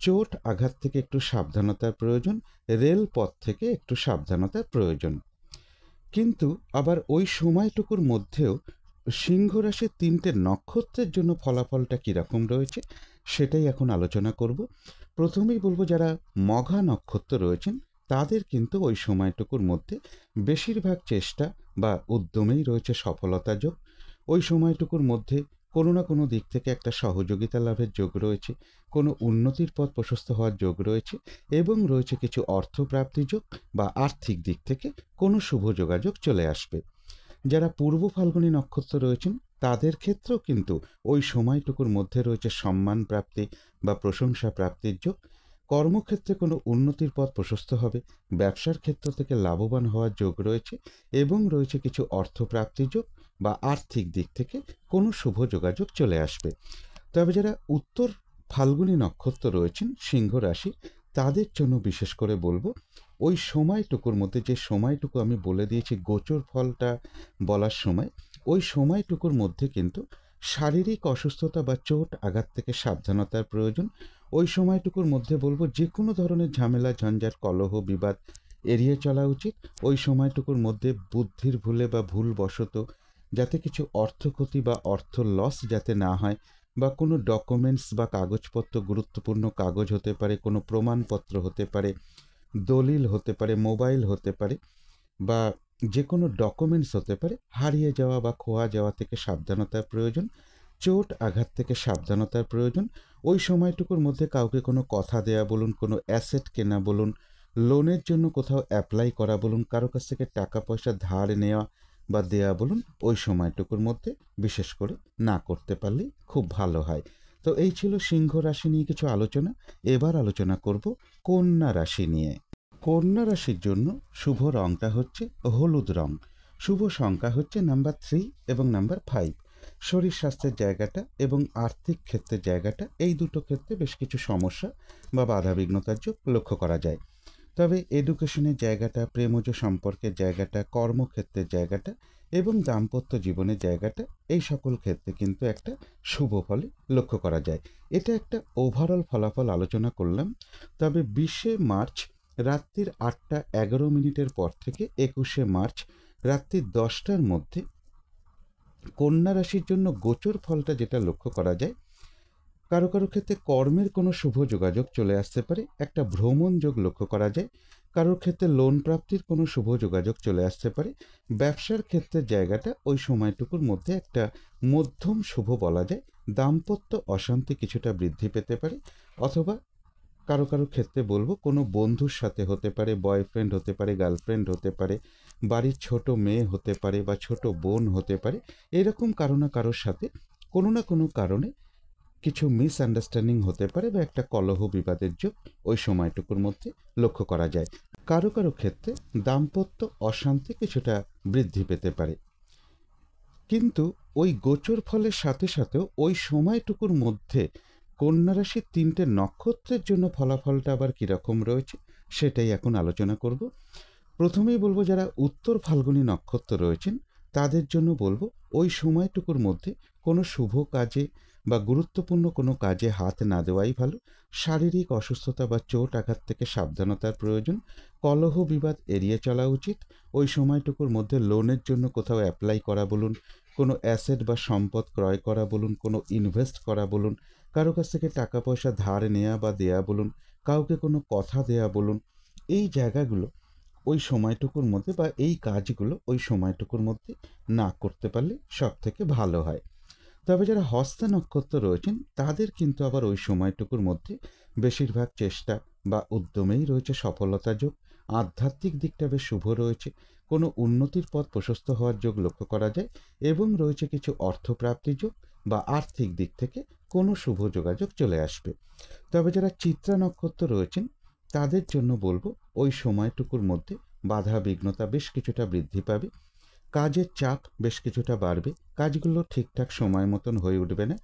চোট আঘাত থেকে একটু সাবধানতার প্রয়োজন। রেলপথ থেকে একটু সাবধানতার প্রয়োজন। কিন্তু আবার ওই সময়টুকুর মধ্যেও সিংহ রাশির 3টে নক্ষত্রের জন্য ফলাফলটা কীরকম রয়েছে সেটাই এখন আলোচনা করব। প্রথমেই বলবো, যারা মঘা নক্ষত্র রয়েছেন তাদের কিন্তু ওই সময়টুকুর মধ্যে বেশিরভাগ চেষ্টা বা উদ্যমেই রয়েছে সফলতা যোগ। ওই সময়টুকুর মধ্যে কোনো না কোনো দিক থেকে একটা সহযোগিতা লাভের যোগ রয়েছে, কোনো উন্নতির পথ প্রশস্ত হওয়ার যোগ রয়েছে এবং রয়েছে কিছু অর্থপ্রাপ্তি যোগ বা আর্থিক দিক থেকে কোনো শুভ যোগাযোগ চলে আসবে। যারা পূর্ব ফাল্গুনী নক্ষত্র রয়েছেন তাদের ক্ষেত্রেও কিন্তু ওই সময়টুকুর মধ্যে রয়েছে সম্মান প্রাপ্তি বা প্রশংসা প্রাপ্তির যোগ। কর্মক্ষেত্রে কোনো উন্নতির পথ প্রশস্ত হবে, ব্যবসার ক্ষেত্র থেকে লাভবান হওয়ার যোগ রয়েছে এবং রয়েছে কিছু অর্থপ্রাপ্তি যোগ বা আর্থিক দিক থেকে কোনো শুভ যোগাযোগ চলে আসবে। তবে যারা উত্তর ফাল্গুনী নক্ষত্র রয়েছেন সিংহ রাশি, তাদের জন্য বিশেষ করে বলবো, ওই সময়টুকুর মধ্যে যে সময়টুকু আমি বলে দিয়েছি গোচর ফলটা বলার সময়, ওই সময়টুকুর মধ্যে কিন্তু শারীরিক অসুস্থতা বা চোট আঘাত থেকে সাবধানতার প্রয়োজন। ওই সময়টুকুর মধ্যে বলবো, যে কোনো ধরনের ঝামেলা, ঝঞ্ঝাট, কলহ, বিবাদ এড়িয়ে চলা উচিত। ওই সময়টুকুর মধ্যে বুদ্ধির ভুলে বা ভুলবশত যাতে কিছু অর্থ ক্ষতি বা অর্থ লস যাতে না হয়, বা কোনো ডকুমেন্টস বা কাগজপত্র, গুরুত্বপূর্ণ কাগজ হতে পারে, কোনো প্রমাণপত্র হতে পারে, দলিল হতে পারে, মোবাইল হতে পারে বা যে কোনো ডকুমেন্টস হতে পারে, হারিয়ে যাওয়া বা খোয়া যাওয়া থেকে সাবধানতার প্রয়োজন। চোট আঘাত থেকে সাবধানতার প্রয়োজন। ওই সময়টুকুর মধ্যে কাউকে কোনো কথা দেয়া বলুন, কোনো অ্যাসেট কেনা বলুন, লোনের জন্য কোথাও অ্যাপ্লাই করা বলুন, কারো কাছ থেকে টাকা পয়সা ধার নেওয়া বা দেয়া বলুন, ওই সময়টুকুর মধ্যে বিশেষ করে না করতে পারলেই খুব ভালো হয়। তো এই ছিল সিংহ রাশি নিয়ে কিছু আলোচনা। এবার আলোচনা করব কন্যা রাশি নিয়ে। কন্যা রাশির জন্য শুভ রংটা হচ্ছে হলুদ রং। শুভ সংখ্যা হচ্ছে নাম্বার 3 এবং নাম্বার 5। শরীর স্বাস্থ্যের জায়গাটা এবং আর্থিক ক্ষেত্রের জায়গাটা, এই দুটো ক্ষেত্রে বেশ কিছু সমস্যা বা বাধাবিঘ্নতার যোগ লক্ষ্য করা যায়। তবে এডুকেশনের জায়গাটা, প্রেমজ সম্পর্কের জায়গাটা, কর্মক্ষেত্রের জায়গাটা এবং দাম্পত্য জীবনের জায়গাটা, এই সকল ক্ষেত্রে কিন্তু একটা শুভ ফলই লক্ষ্য করা যায়। এটা একটা ওভারঅল ফলাফল আলোচনা করলাম। তবে 20শে মার্চ রাত্রির 8:11 পর থেকে 21শে মার্চ রাত্রির 10টার মধ্যে কন্যা রাশির জন্য গোচর ফলটা যেটা লক্ষ্য করা যায়, কারো কারো ক্ষেত্রে কর্মের কোনো শুভ যোগাযোগ চলে আসতে পারে, একটা ভ্রমণ যোগ লক্ষ্য করা যায়। কারোর ক্ষেত্রে লোন প্রাপ্তির কোনো শুভ যোগাযোগ চলে আসতে পারে। ব্যবসার ক্ষেত্রের জায়গাটা ওই সময়টুকুর মধ্যে একটা মধ্যম শুভ বলা যায়। দাম্পত্য অশান্তি কিছুটা বৃদ্ধি পেতে পারে, অথবা কারো কারো ক্ষেত্রে বলবো কোনো বন্ধুর সাথে হতে পারে, বয়ফ্রেন্ড হতে পারে, গার্লফ্রেন্ড হতে পারে, বাড়ির ছোট মেয়ে হতে পারে বা ছোট বোন হতে পারে, এরকম কারো না কারোর সাথে কোনো না কোনো কারণে কিছু মিসআন্ডারস্ট্যান্ডিং হতে পারে বা একটা কলহ বিবাদের যোগ ওই সময়টুকুর মধ্যে লক্ষ্য করা যায়। কারো কারো ক্ষেত্রে দাম্পত্য অশান্তি কিছুটা বৃদ্ধি পেতে পারে। কিন্তু ওই গোচর ফলের সাথে সাথেও ওই সময়টুকুর মধ্যে কন্যা রাশির 3টে নক্ষত্রের জন্য ফলাফলটা আবার কীরকম রয়েছে সেটাই এখন আলোচনা করব। প্রথমেই বলবো, যারা উত্তর ফাল্গুনী নক্ষত্র রয়েছেন তাদের জন্য বলবো, ওই সময়টুকুর মধ্যে কোনো শুভ কাজে বা গুরুত্বপূর্ণ কোনো কাজে হাত না দেওয়াই ভালো। শারীরিক অসুস্থতা বা চোট আঘাত থেকে সাবধানতার প্রয়োজন। কলহ বিবাদ এড়িয়ে চলা উচিত। ওই সময়টুকুর মধ্যে লোনের জন্য কোথাও অ্যাপ্লাই করা বলুন, কোনো অ্যাসেট বা সম্পদ ক্রয় করা বলুন, কোনো ইনভেস্ট করা বলুন, কারো কাছ থেকে টাকা পয়সা ধার নেওয়া বা দেয়া বলুন, কাউকে কোনো কথা দেয়া বলুন, এই জায়গাগুলো ওই সময়টুকুর মধ্যে বা এই কাজগুলো ওই সময়টুকুর মধ্যে না করতে পারলে সব থেকে ভালো হয়। তবে যারা হস্তা নক্ষত্র রয়েছেন তাদের কিন্তু আবার ওই সময়টুকুর মধ্যে বেশিরভাগ চেষ্টা বা উদ্যমেই রয়েছে সফলতা যোগ। আধ্যাত্মিক দিকটা বেশ শুভ রয়েছে। কোনো উন্নতির পথ প্রশস্ত হওয়ার যোগ লক্ষ্য করা যায় এবং রয়েছে কিছু অর্থপ্রাপ্তির যোগ বা আর্থিক দিক থেকে কোনো শুভ যোগাযোগ চলে আসবে। তবে যারা চিত্রা নক্ষত্র রয়েছেন তাদের জন্য বলবো ওই সময়টুকুর মধ্যে বাধা বিঘ্নতা বেশ কিছুটা বৃদ্ধি পাবে, কাজের চাপ বেশ কিছুটা বাড়বে, কাজগুলো ঠিকঠাক সময় মতন হয়ে উঠবে না।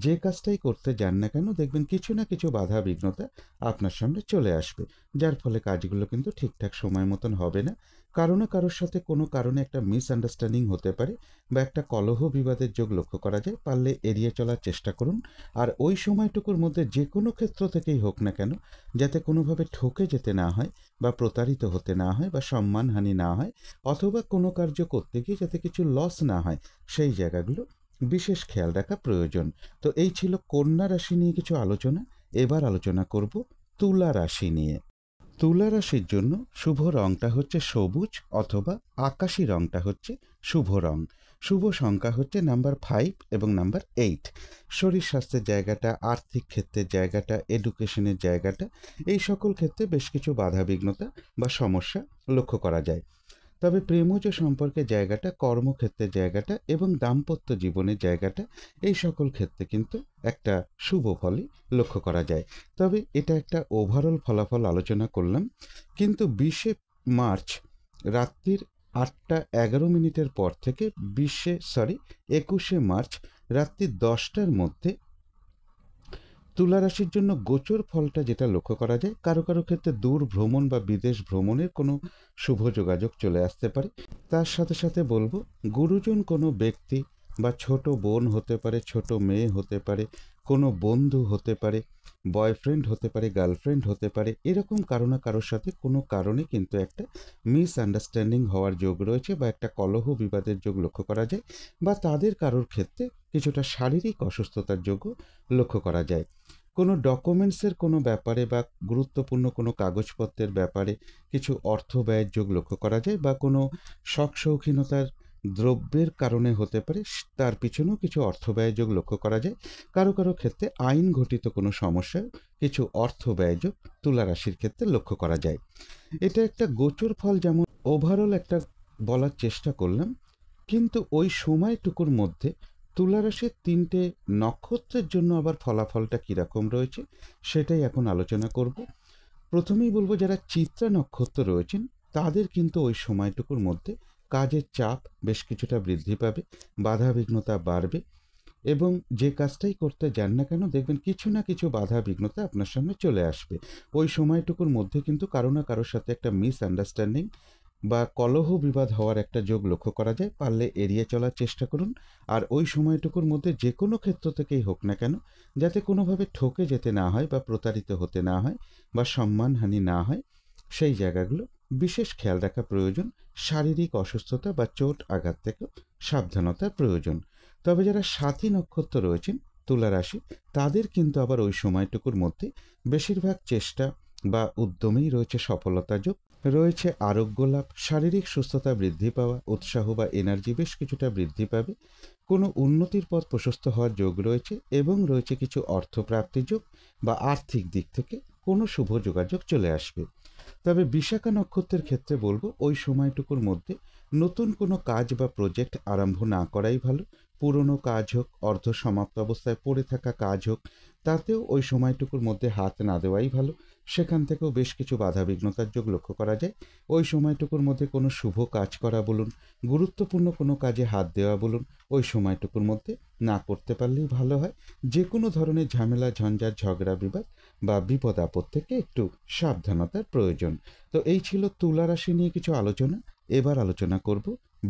যে কাজটাই করতে যান না কেন দেখবেন কিছু না কিছু বাধা বিঘ্নতা আপনার সামনে চলে আসবে, যার ফলে কাজগুলো কিন্তু ঠিকঠাক সময় মতন হবে না। কারো না কারোর সাথে কোনো কারণে একটা মিসআন্ডারস্ট্যান্ডিং হতে পারে বা একটা কলহ বিবাদের যোগ লক্ষ্য করা যায়, পারলে এড়িয়ে চলার চেষ্টা করুন। আর ওই সময়টুকুর মধ্যে যে কোনো ক্ষেত্র থেকেই হোক না কেন যাতে কোনোভাবে ঠকে যেতে না হয় বা প্রতারিত হতে না হয় বা সম্মানহানি না হয়, অথবা কোনো কার্য করতে গিয়ে যাতে কিছু লস না হয়, সেই জায়গাগুলো বিশেষ খেয়াল রাখা প্রয়োজন। তো এই ছিল কন্যা রাশি নিয়ে কিছু আলোচনা। এবার আলোচনা করব তুলা রাশি নিয়ে। তুলা রাশির জন্য শুভ রংটা হচ্ছে সবুজ অথবা আকাশি রংটা হচ্ছে শুভ রং। শুভ সংখ্যা হচ্ছে নাম্বার 5 এবং নাম্বার 8। শরীর স্বাস্থ্যের জায়গাটা, আর্থিক ক্ষেত্রের জায়গাটা, এডুকেশনের জায়গাটা, এই সকল ক্ষেত্রে বেশ কিছু বাধা বিঘ্নতা বা সমস্যা লক্ষ্য করা যায়। তবে প্রেমজ সম্পর্কের জায়গাটা, কর্মক্ষেত্রের জায়গাটা এবং দাম্পত্য জীবনের জায়গাটা, এই সকল ক্ষেত্রে কিন্তু একটা শুভ ফলই লক্ষ্য করা যায়। তবে এটা একটা ওভারঅল ফলাফল আলোচনা করলাম, কিন্তু 20শে মার্চ রাত্রির 8টা 11 মিনিটের পর থেকে 21শে মার্চ রাত্রি 10টার মধ্যে তুলা রাশির জন্য গোচর ফলটা যেটা লক্ষ্য করা যায়, কারো কারো ক্ষেত্রে দূর ভ্রমণ বা বিদেশ ভ্রমণের কোনো শুভ যোগাযোগ চলে আসতে পারে। তার সাথে সাথে বলবো গুরুজন কোনো ব্যক্তি বা ছোট বোন হতে পারে, ছোট মেয়ে হতে পারে, কোনো বন্ধু হতে পারে, বয়ফ্রেন্ড হতে পারে, গার্লফ্রেন্ড হতে পারে, এরকম কারো না কারোর সাথে কোনো কারণে কিন্তু একটা মিসআন্ডারস্ট্যান্ডিং হওয়ার যোগ রয়েছে বা একটা কলহ বিবাদের যোগ লক্ষ্য করা যায়, বা তাদের কারোর ক্ষেত্রে কিছুটা শারীরিক অসুস্থতার যোগও লক্ষ্য করা যায়। কোনো ডকুমেন্টসের কোনো ব্যাপারে বা গুরুত্বপূর্ণ কোনো কাগজপত্রের ব্যাপারে কিছু অর্থ ব্যয়ের যোগ লক্ষ্য করা যায়, বা কোনো শখ শৌখিনতার দ্রব্যের কারণে হতে পারে তার পিছনেও কিছু অর্থ ব্যয় যোগ লক্ষ্য করা যায়। কারো কারো ক্ষেত্রে আইন ঘটিত কোনো সমস্যায় কিছু অর্থ ব্যয় যোগ তুলা রাশির ক্ষেত্রে লক্ষ্য করা যায়। এটা একটা গোচর ফল, যেমন ওভারঅল একটা বলার চেষ্টা করলাম, কিন্তু ওই সময়টুকুর মধ্যে তুলা রাশির 3টে নক্ষত্রের জন্য আবার ফলাফলটা কীরকম রয়েছে সেটাই এখন আলোচনা করব। প্রথমেই বলবো যারা চিত্রা নক্ষত্র রয়েছেন তাদের কিন্তু ওই সময়টুকুর মধ্যে কাজের চাপ বেশ কিছুটা বৃদ্ধি পাবে, বাধা বিঘ্নতা বাড়বে, এবং যে কাজটাই করতে যান না কেন দেখবেন কিছু না কিছু বাধা বিঘ্নতা আপনার সামনে চলে আসবে। ওই সময়টুকুর মধ্যে কিন্তু কারো না কারোর সাথে একটা মিসআন্ডারস্ট্যান্ডিং বা কলহ বিবাদ হওয়ার একটা যোগ লক্ষ্য করা যায়, পারলে এড়িয়ে চলার চেষ্টা করুন। আর ওই সময়টুকুর মধ্যে যে কোনো ক্ষেত্র থেকেই হোক না কেন যাতে কোনোভাবে ঠকে যেতে না হয় বা প্রতারিত হতে না হয় বা সম্মানহানি না হয়, সেই জায়গাগুলো বিশেষ খেয়াল রাখা প্রয়োজন। শারীরিক অসুস্থতা বা চোট আঘাত থেকেও সাবধানতার প্রয়োজন। তবে যারা সাথী নক্ষত্র রয়েছেন তুলা রাশি, তাদের কিন্তু আবার ওই সময়টুকুর মধ্যে বেশিরভাগ চেষ্টা বা উদ্যমেই রয়েছে সফলতা যোগ, রয়েছে আরোগ্য লাভ, শারীরিক সুস্থতা বৃদ্ধি পাওয়া, উৎসাহ বা এনার্জি বেশ কিছুটা বৃদ্ধি পাবে, কোনো উন্নতির পথ প্রশস্ত হওয়ার যোগ রয়েছে এবং রয়েছে কিছু অর্থপ্রাপ্তি যোগ বা আর্থিক দিক থেকে কোনো শুভ যোগাযোগ চলে আসবে। তবে বিশাখা নক্ষত্রের ক্ষেত্রে বলবো ওই সময়টুকুর মধ্যে নতুন কোনো কাজ বা প্রজেক্ট আরম্ভ না করাই ভালো। পুরনো কাজ হোক, অর্ধ সমাপ্ত অবস্থায় পড়ে থাকা কাজ হোক, তাতেও ওই সময়টুকুর মধ্যে হাত না দেওয়াই ভালো। সেখান থেকেও বেশ কিছু বাধা বিঘ্নতার যোগ লক্ষ্য করা যায়। ওই সময়টুকুর মধ্যে কোনো শুভ কাজ করা বলুন, গুরুত্বপূর্ণ কোনো কাজে হাত দেওয়া বলুন, ওই সময়টুকুর মধ্যে না করতে পারলেই ভালো হয়। যে কোনো ধরনের ঝামেলা, ঝঞ্ঝাট, ঝগড়া বিবাদ বা বিপদ আপদ থেকে একটু সাবধানতার প্রয়োজন। তো এই ছিল তুলা রাশি নিয়ে কিছু আলোচনা। এবার আলোচনা করব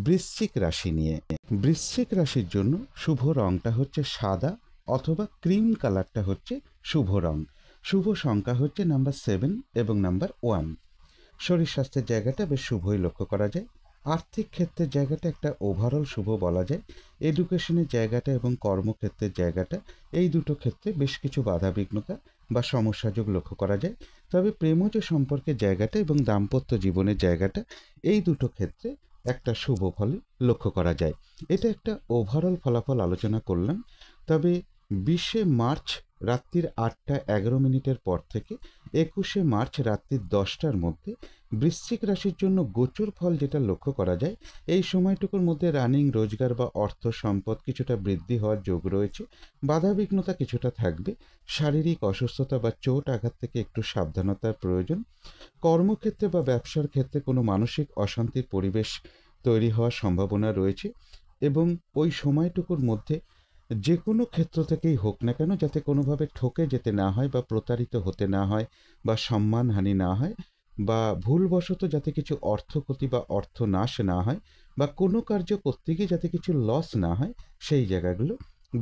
বৃশ্চিক রাশি নিয়ে। বৃশ্চিক রাশির জন্য শুভ রংটা হচ্ছে সাদা অথবা ক্রিম কালারটা হচ্ছে শুভ রং। শুভ সংখ্যা হচ্ছে নাম্বার 7 এবং নাম্বার 1। শরীর স্বাস্থ্যের জায়গাটা বেশ শুভই লক্ষ্য করা যায়। আর্থিক ক্ষেত্রের জায়গাটা একটা ওভারঅল শুভ বলা যায়। এডুকেশনের জায়গাটা এবং কর্মক্ষেত্রের জায়গাটা, এই দুটো ক্ষেত্রে বেশ কিছু বাধা বিঘ্নতা বা সমস্যাযোগ লক্ষ্য করা যায়। তবে প্রেমজ সম্পর্কের জায়গাটা এবং দাম্পত্য জীবনের জায়গাটা, এই দুটো ক্ষেত্রে একটা শুভ ফল লক্ষ্য করা যায়। এটা একটা ওভারঅল ফলাফল আলোচনা করলাম। তবে 20শে মার্চ রাত্রির 8টা 11 মিনিটের পর থেকে 21শে মার্চ রাত্রির 10টার মধ্যে বৃশ্চিক রাশির জন্য গোচর ফল যেটা লক্ষ্য করা যায়, এই সময়টুকুর মধ্যে রানিং রোজগার বা অর্থ সম্পদ কিছুটা বৃদ্ধি হওয়ার যোগ রয়েছে। বাধাবিঘ্নতা কিছুটা থাকবে। শারীরিক অসুস্থতা বা চোট আঘাত থেকে একটু সাবধানতার প্রয়োজন। কর্মক্ষেত্রে বা ব্যবসার ক্ষেত্রে কোনো মানসিক অশান্তির পরিবেশ তৈরি হওয়ার সম্ভাবনা রয়েছে, এবং ওই সময়টুকুর মধ্যে যে কোনো ক্ষেত্র থেকেই হোক না কেন, যাতে কোনোভাবে ঠকে যেতে না হয় বা প্রতারিত হতে না হয় বা সম্মানহানি না হয়, বা ভুলবশত যাতে কিছু অর্থক্ষতি বা অর্থনাশ না হয়, বা কোনো কার্য করতে গিয়ে যাতে কিছু লস না হয়, সেই জায়গাগুলো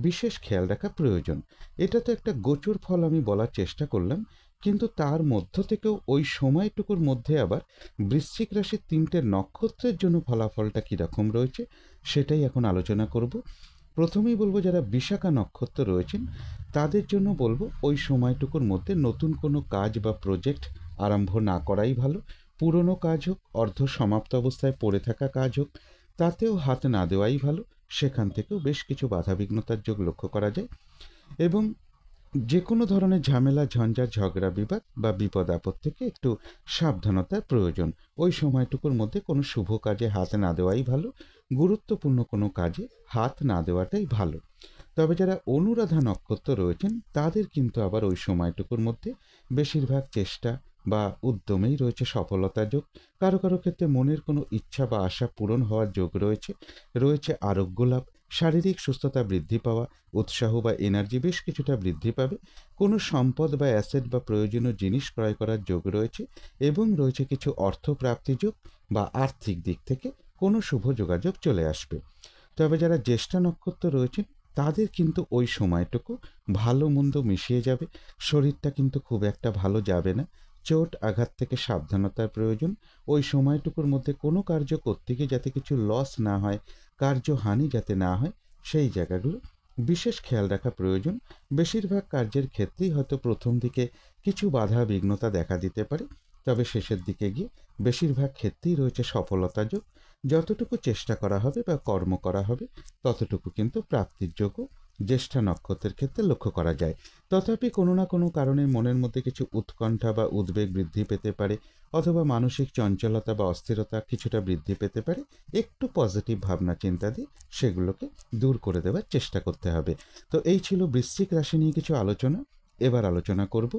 বিশেষ খেয়াল রাখা প্রয়োজন। এটা তো একটা গোচর ফল আমি বলার চেষ্টা করলাম, কিন্তু তার মধ্য থেকেও ওই সময়টুকুর মধ্যে আবার বৃশ্চিক রাশির 3টে নক্ষত্রের জন্য ফলাফলটা কীরকম রয়েছে সেটাই এখন আলোচনা করব। প্রথমেই বলবো, যারা বিশাখা নক্ষত্র রয়েছেন তাদের জন্য বলবো ওই সময়টুকুর মধ্যে নতুন কোনো কাজ বা প্রজেক্ট আরম্ভ না করাই ভালো। পুরনো কাজ হোক, অর্ধ সমাপ্ত অবস্থায় পড়ে থাকা কাজ হোক, তাতেও হাত না দেওয়াই ভালো। সেখান থেকেও বেশ কিছু বাধাবিঘ্নতার যোগ লক্ষ্য করা যায়, এবং যে কোনো ধরনের ঝামেলা, ঝঞ্ঝাট, ঝগড়া, বিবাদ বা বিপদ আপদ থেকে একটু সাবধানতার প্রয়োজন। ওই সময়টুকুর মধ্যে কোনো শুভ কাজে হাত না দেওয়াই ভালো। গুরুত্বপূর্ণ কোনো কাজে হাত না দেওয়াটাই ভালো। তবে যারা অনুরাধা নক্ষত্র রয়েছেন তাদের কিন্তু আবার ওই সময়টুকুর মধ্যে বেশিরভাগ চেষ্টা বা উদ্যমেই রয়েছে সফলতা যোগ। কারো কারো ক্ষেত্রে মনের কোনো ইচ্ছা বা আশা পূরণ হওয়ার যোগ রয়েছে। রয়েছে আরোগ্য লাভ, শারীরিক সুস্থতা বৃদ্ধি পাওয়া, উৎসাহ বা এনার্জি বেশ কিছুটা বৃদ্ধি পাবে। কোনো সম্পদ বা অ্যাসেট বা প্রয়োজনীয় জিনিস ক্রয় করার যোগ রয়েছে, এবং রয়েছে কিছু অর্থপ্রাপ্তি যোগ বা আর্থিক দিক থেকে কোনো শুভ যোগাযোগ চলে আসবে। তবে যারা জ্যেষ্ঠা নক্ষত্র রয়েছেন তাদের কিন্তু ওই সময়টুকু ভালো মন্দ মিশিয়ে যাবে। শরীরটা কিন্তু খুব একটা ভালো যাবে না। চোট আঘাত থেকে সাবধানতার প্রয়োজন। ওই সময়টুকুর মধ্যে কোনো কার্য করতে গিয়ে যাতে কিছু লস না হয়, কার্যহানি যাতে না হয়, সেই জায়গাগুলো বিশেষ খেয়াল রাখা প্রয়োজন। বেশিরভাগ কার্যের ক্ষেত্রেই হয়তো প্রথম দিকে কিছু বাধা বিঘ্নতা দেখা দিতে পারে, তবে শেষের দিকে গিয়ে বেশিরভাগ ক্ষেত্রেই রয়েছে সফলতা যোগ। যতটুকু চেষ্টা করা হবে বা কর্ম করা হবে ততটুকু কিন্তু প্রাপ্তির যোগ্য জ্যেষ্ঠা নক্ষত্রের ক্ষেত্রে লক্ষ্য করা যায়। তথাপি কোনো না কোনো কারণে মনের মধ্যে কিছু উৎকণ্ঠা বা উদ্বেগ বৃদ্ধি পেতে পারে, অথবা মানসিক চঞ্চলতা বা অস্থিরতা কিছুটা বৃদ্ধি পেতে পারে। একটু পজিটিভ ভাবনা চিন্তা দিয়ে সেগুলোকে দূর করে দেওয়ার চেষ্টা করতে হবে। তো এই ছিল বৃশ্চিক রাশি নিয়ে কিছু আলোচনা। এবার আলোচনা করব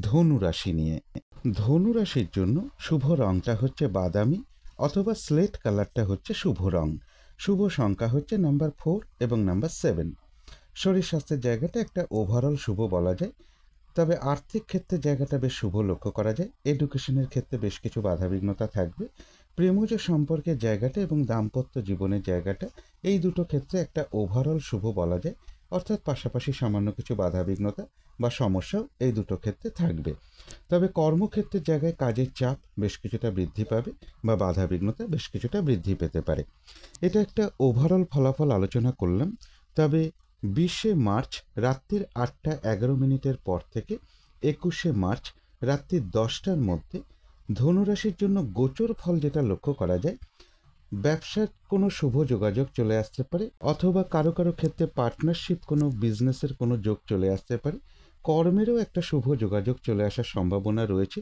ধনু রাশি নিয়ে। ধনু রাশির জন্য শুভ রংটা হচ্ছে বাদামি অথবা স্লেট কালারটা হচ্ছে শুভ রং। শুভ সংখ্যা হচ্ছে নাম্বার 4 এবং নাম্বার 7। শরীর স্বাস্থ্যের জায়গাটা একটা ওভারঅল শুভ বলা যায়। তবে আর্থিক ক্ষেত্রে জায়গাটা বেশ শুভ লক্ষ্য করা যায়। এডুকেশনের ক্ষেত্রে বেশ কিছু বাধাবিঘ্নতা থাকবে। প্রেমজ সম্পর্কের জায়গাটা এবং দাম্পত্য জীবনের জায়গাটা, এই দুটো ক্ষেত্রে একটা ওভারঅল শুভ বলা যায়। অর্থাৎ পাশাপাশি সামান্য কিছু বাধাবিঘ্নতা বা সমস্যাও এই দুটো ক্ষেত্রে থাকবে। তবে কর্মক্ষেত্রের জায়গায় কাজের চাপ বেশ কিছুটা বৃদ্ধি পাবে বা বাধাবিঘ্নতা বেশ কিছুটা বৃদ্ধি পেতে পারে। এটা একটা ওভারঅল ফলাফল আলোচনা করলাম। তবে 20শে মার্চ রাত্রির 8:11 পর থেকে 21শে মার্চ রাত্রির 10টার মধ্যে ধনুরাশির জন্য গোচর ফল যেটা লক্ষ্য করা যায়, ব্যবসার কোনো শুভ যোগাযোগ চলে আসতে পারে, অথবা কারো কারো ক্ষেত্রে পার্টনারশিপ কোনো বিজনেসের কোনো যোগ চলে আসতে পারে। কর্মেরও একটা শুভ যোগাযোগ চলে আসার সম্ভাবনা রয়েছে।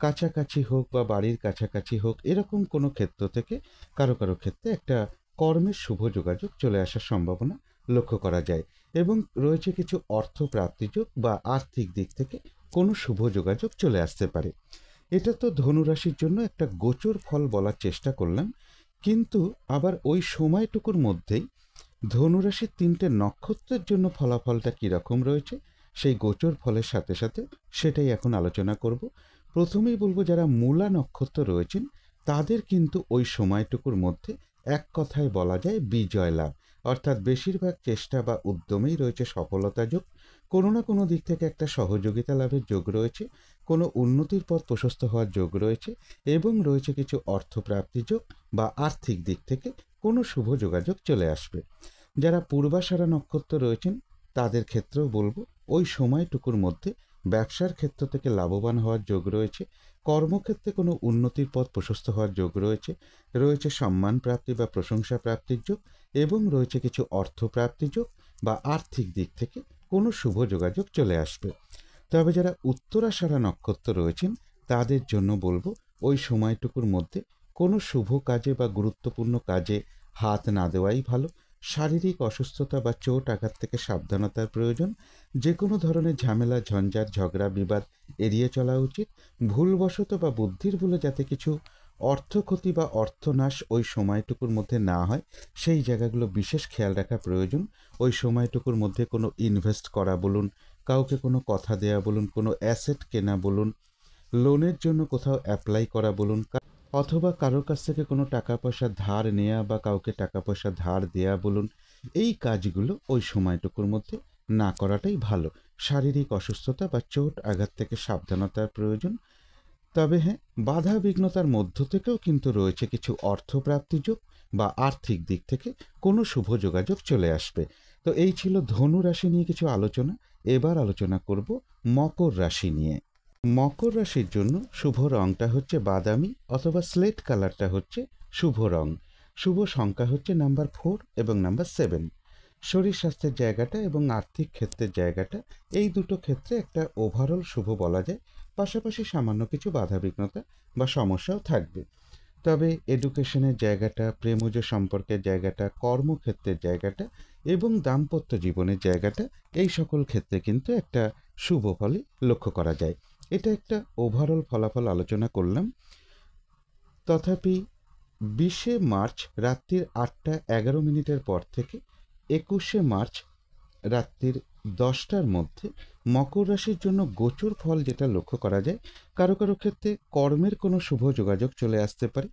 কাছাকাছি হোক বা বাড়ির কাছাকাছি হোক, এরকম কোনো ক্ষেত্র থেকে কারো কারো ক্ষেত্রে একটা কর্মের শুভ যোগাযোগ চলে আসার সম্ভাবনা লক্ষ্য করা যায়, এবং রয়েছে কিছু অর্থ প্রাপ্তিযোগ বা আর্থিক দিক থেকে কোনো শুভ যোগাযোগ চলে আসতে পারে। এটা তো ধনুরাশির জন্য একটা গোচর ফল বলার চেষ্টা করলাম, কিন্তু আবার ওই সময়টুকুর মধ্যেই ধনুরাশির 3টে নক্ষত্রের জন্য ফলাফলটা কীরকম রয়েছে সেই গোচর ফলের সাথে সাথে সেটাই এখন আলোচনা করব। প্রথমেই বলবো, যারা মূলা নক্ষত্র রয়েছেন তাদের কিন্তু ওই সময়টুকুর মধ্যে এক কথায় বলা যায় বিজয় লাভ। অর্থাৎ বেশিরভাগ চেষ্টা বা উদ্যমেই রয়েছে সফলতা যোগ। কোনো না কোনো দিক থেকে একটা সহযোগিতা লাভের যোগ রয়েছে, কোনো উন্নতির পথ প্রশস্ত হওয়ার যোগ রয়েছে, এবং রয়েছে কিছু অর্থপ্রাপ্তি যোগ বা আর্থিক দিক থেকে কোনো শুভ যোগাযোগ চলে আসবে। যারা পূর্বাষাঢ়া নক্ষত্র রয়েছেন তাদের ক্ষেত্রেও বলবো ওই সময়টুকুর মধ্যে ব্যবসার ক্ষেত্র থেকে লাভবান হওয়ার যোগ রয়েছে, কর্মক্ষেত্রে কোনো উন্নতির পথ প্রশস্ত হওয়ার যোগ রয়েছে, রয়েছে সম্মান প্রাপ্তি বা প্রশংসা প্রাপ্তির যোগ, এবং রয়েছে কিছু অর্থপ্রাপ্তি যোগ বা আর্থিক দিক থেকে কোনো শুভ যোগাযোগ চলে আসবে। তবে যারা উত্তরাষাঢ়া নক্ষত্র রয়েছেন তাদের জন্য বলবো ওই সময়টুকুর মধ্যে কোনো শুভ কাজে বা গুরুত্বপূর্ণ কাজে হাত না দেওয়াই ভালো। শারীরিক অসুস্থতা বা চোট আঘাত থেকে সাবধানতার প্রয়োজন। যে কোনো ধরনের ঝামেলা, ঝঞ্ঝাট, ঝগড়া, বিবাদ এড়িয়ে চলা উচিত। ভুলবশত বা বুদ্ধির ভুলে যাতে কিছু অর্থক্ষতি বা অর্থনাশ ওই সময়টুকুর মধ্যে না হয়, সেই জায়গাগুলো বিশেষ খেয়াল রাখা প্রয়োজন। ওই সময়টুকুর মধ্যে কোনো ইনভেস্ট করা বলুন, কাউকে কোনো কথা দেয়া বলুন, কোনো অ্যাসেট কেনা বলুন, লোনের জন্য কোথাও অ্যাপ্লাই করা বলুন, অথবা কারোর কাছ থেকে কোনো টাকা পয়সা ধার নেয়া বা কাউকে টাকা পয়সা ধার দেয়া বলুন, এই কাজগুলো ওই সময়টুকুর মধ্যে না করাটাই ভালো। শারীরিক অসুস্থতা বা চোট আঘাত থেকে সাবধানতার প্রয়োজন। তবে হ্যাঁ, বাধা বিঘ্নতার মধ্য থেকেও কিন্তু রয়েছে কিছু অর্থপ্রাপ্তিযোগ বা আর্থিক দিক থেকে কোনো শুভ যোগাযোগ চলে আসবে। তো এই ছিল ধনু রাশি নিয়ে কিছু আলোচনা। এবার আলোচনা করব মকর রাশি নিয়ে। মকর রাশির জন্য শুভ রংটা হচ্ছে বাদামি অথবা স্লেট কালারটা হচ্ছে শুভ রং। শুভ সংখ্যা হচ্ছে নাম্বার 4 এবং নাম্বার 7। শরীর স্বাস্থ্যের জায়গাটা এবং আর্থিক ক্ষেত্রের জায়গাটা, এই দুটো ক্ষেত্রে একটা ওভারঅল শুভ বলা যায়। পাশাপাশি সামান্য কিছু বাধাবিঘ্নতা বা সমস্যাও থাকবে। তবে এডুকেশনের জায়গাটা, প্রেমজ সম্পর্কের জায়গাটা, কর্মক্ষেত্রের জায়গাটা এবং দাম্পত্য জীবনের জায়গাটা, এই সকল ক্ষেত্রে কিন্তু একটা শুভ ফলই লক্ষ্য করা যায়। এটা একটা ওভারঅল ফলাফল আলোচনা করলাম। তথাপি 20শে মার্চ রাত্রির 8:11 পর থেকে 21শে মার্চ রাত্রির 10টার মধ্যে মকর রাশির জন্য গোচর ফল যেটা লক্ষ্য করা যায়, কারো কারো ক্ষেত্রে কর্মের কোনো শুভ যোগাযোগ চলে আসতে পারে।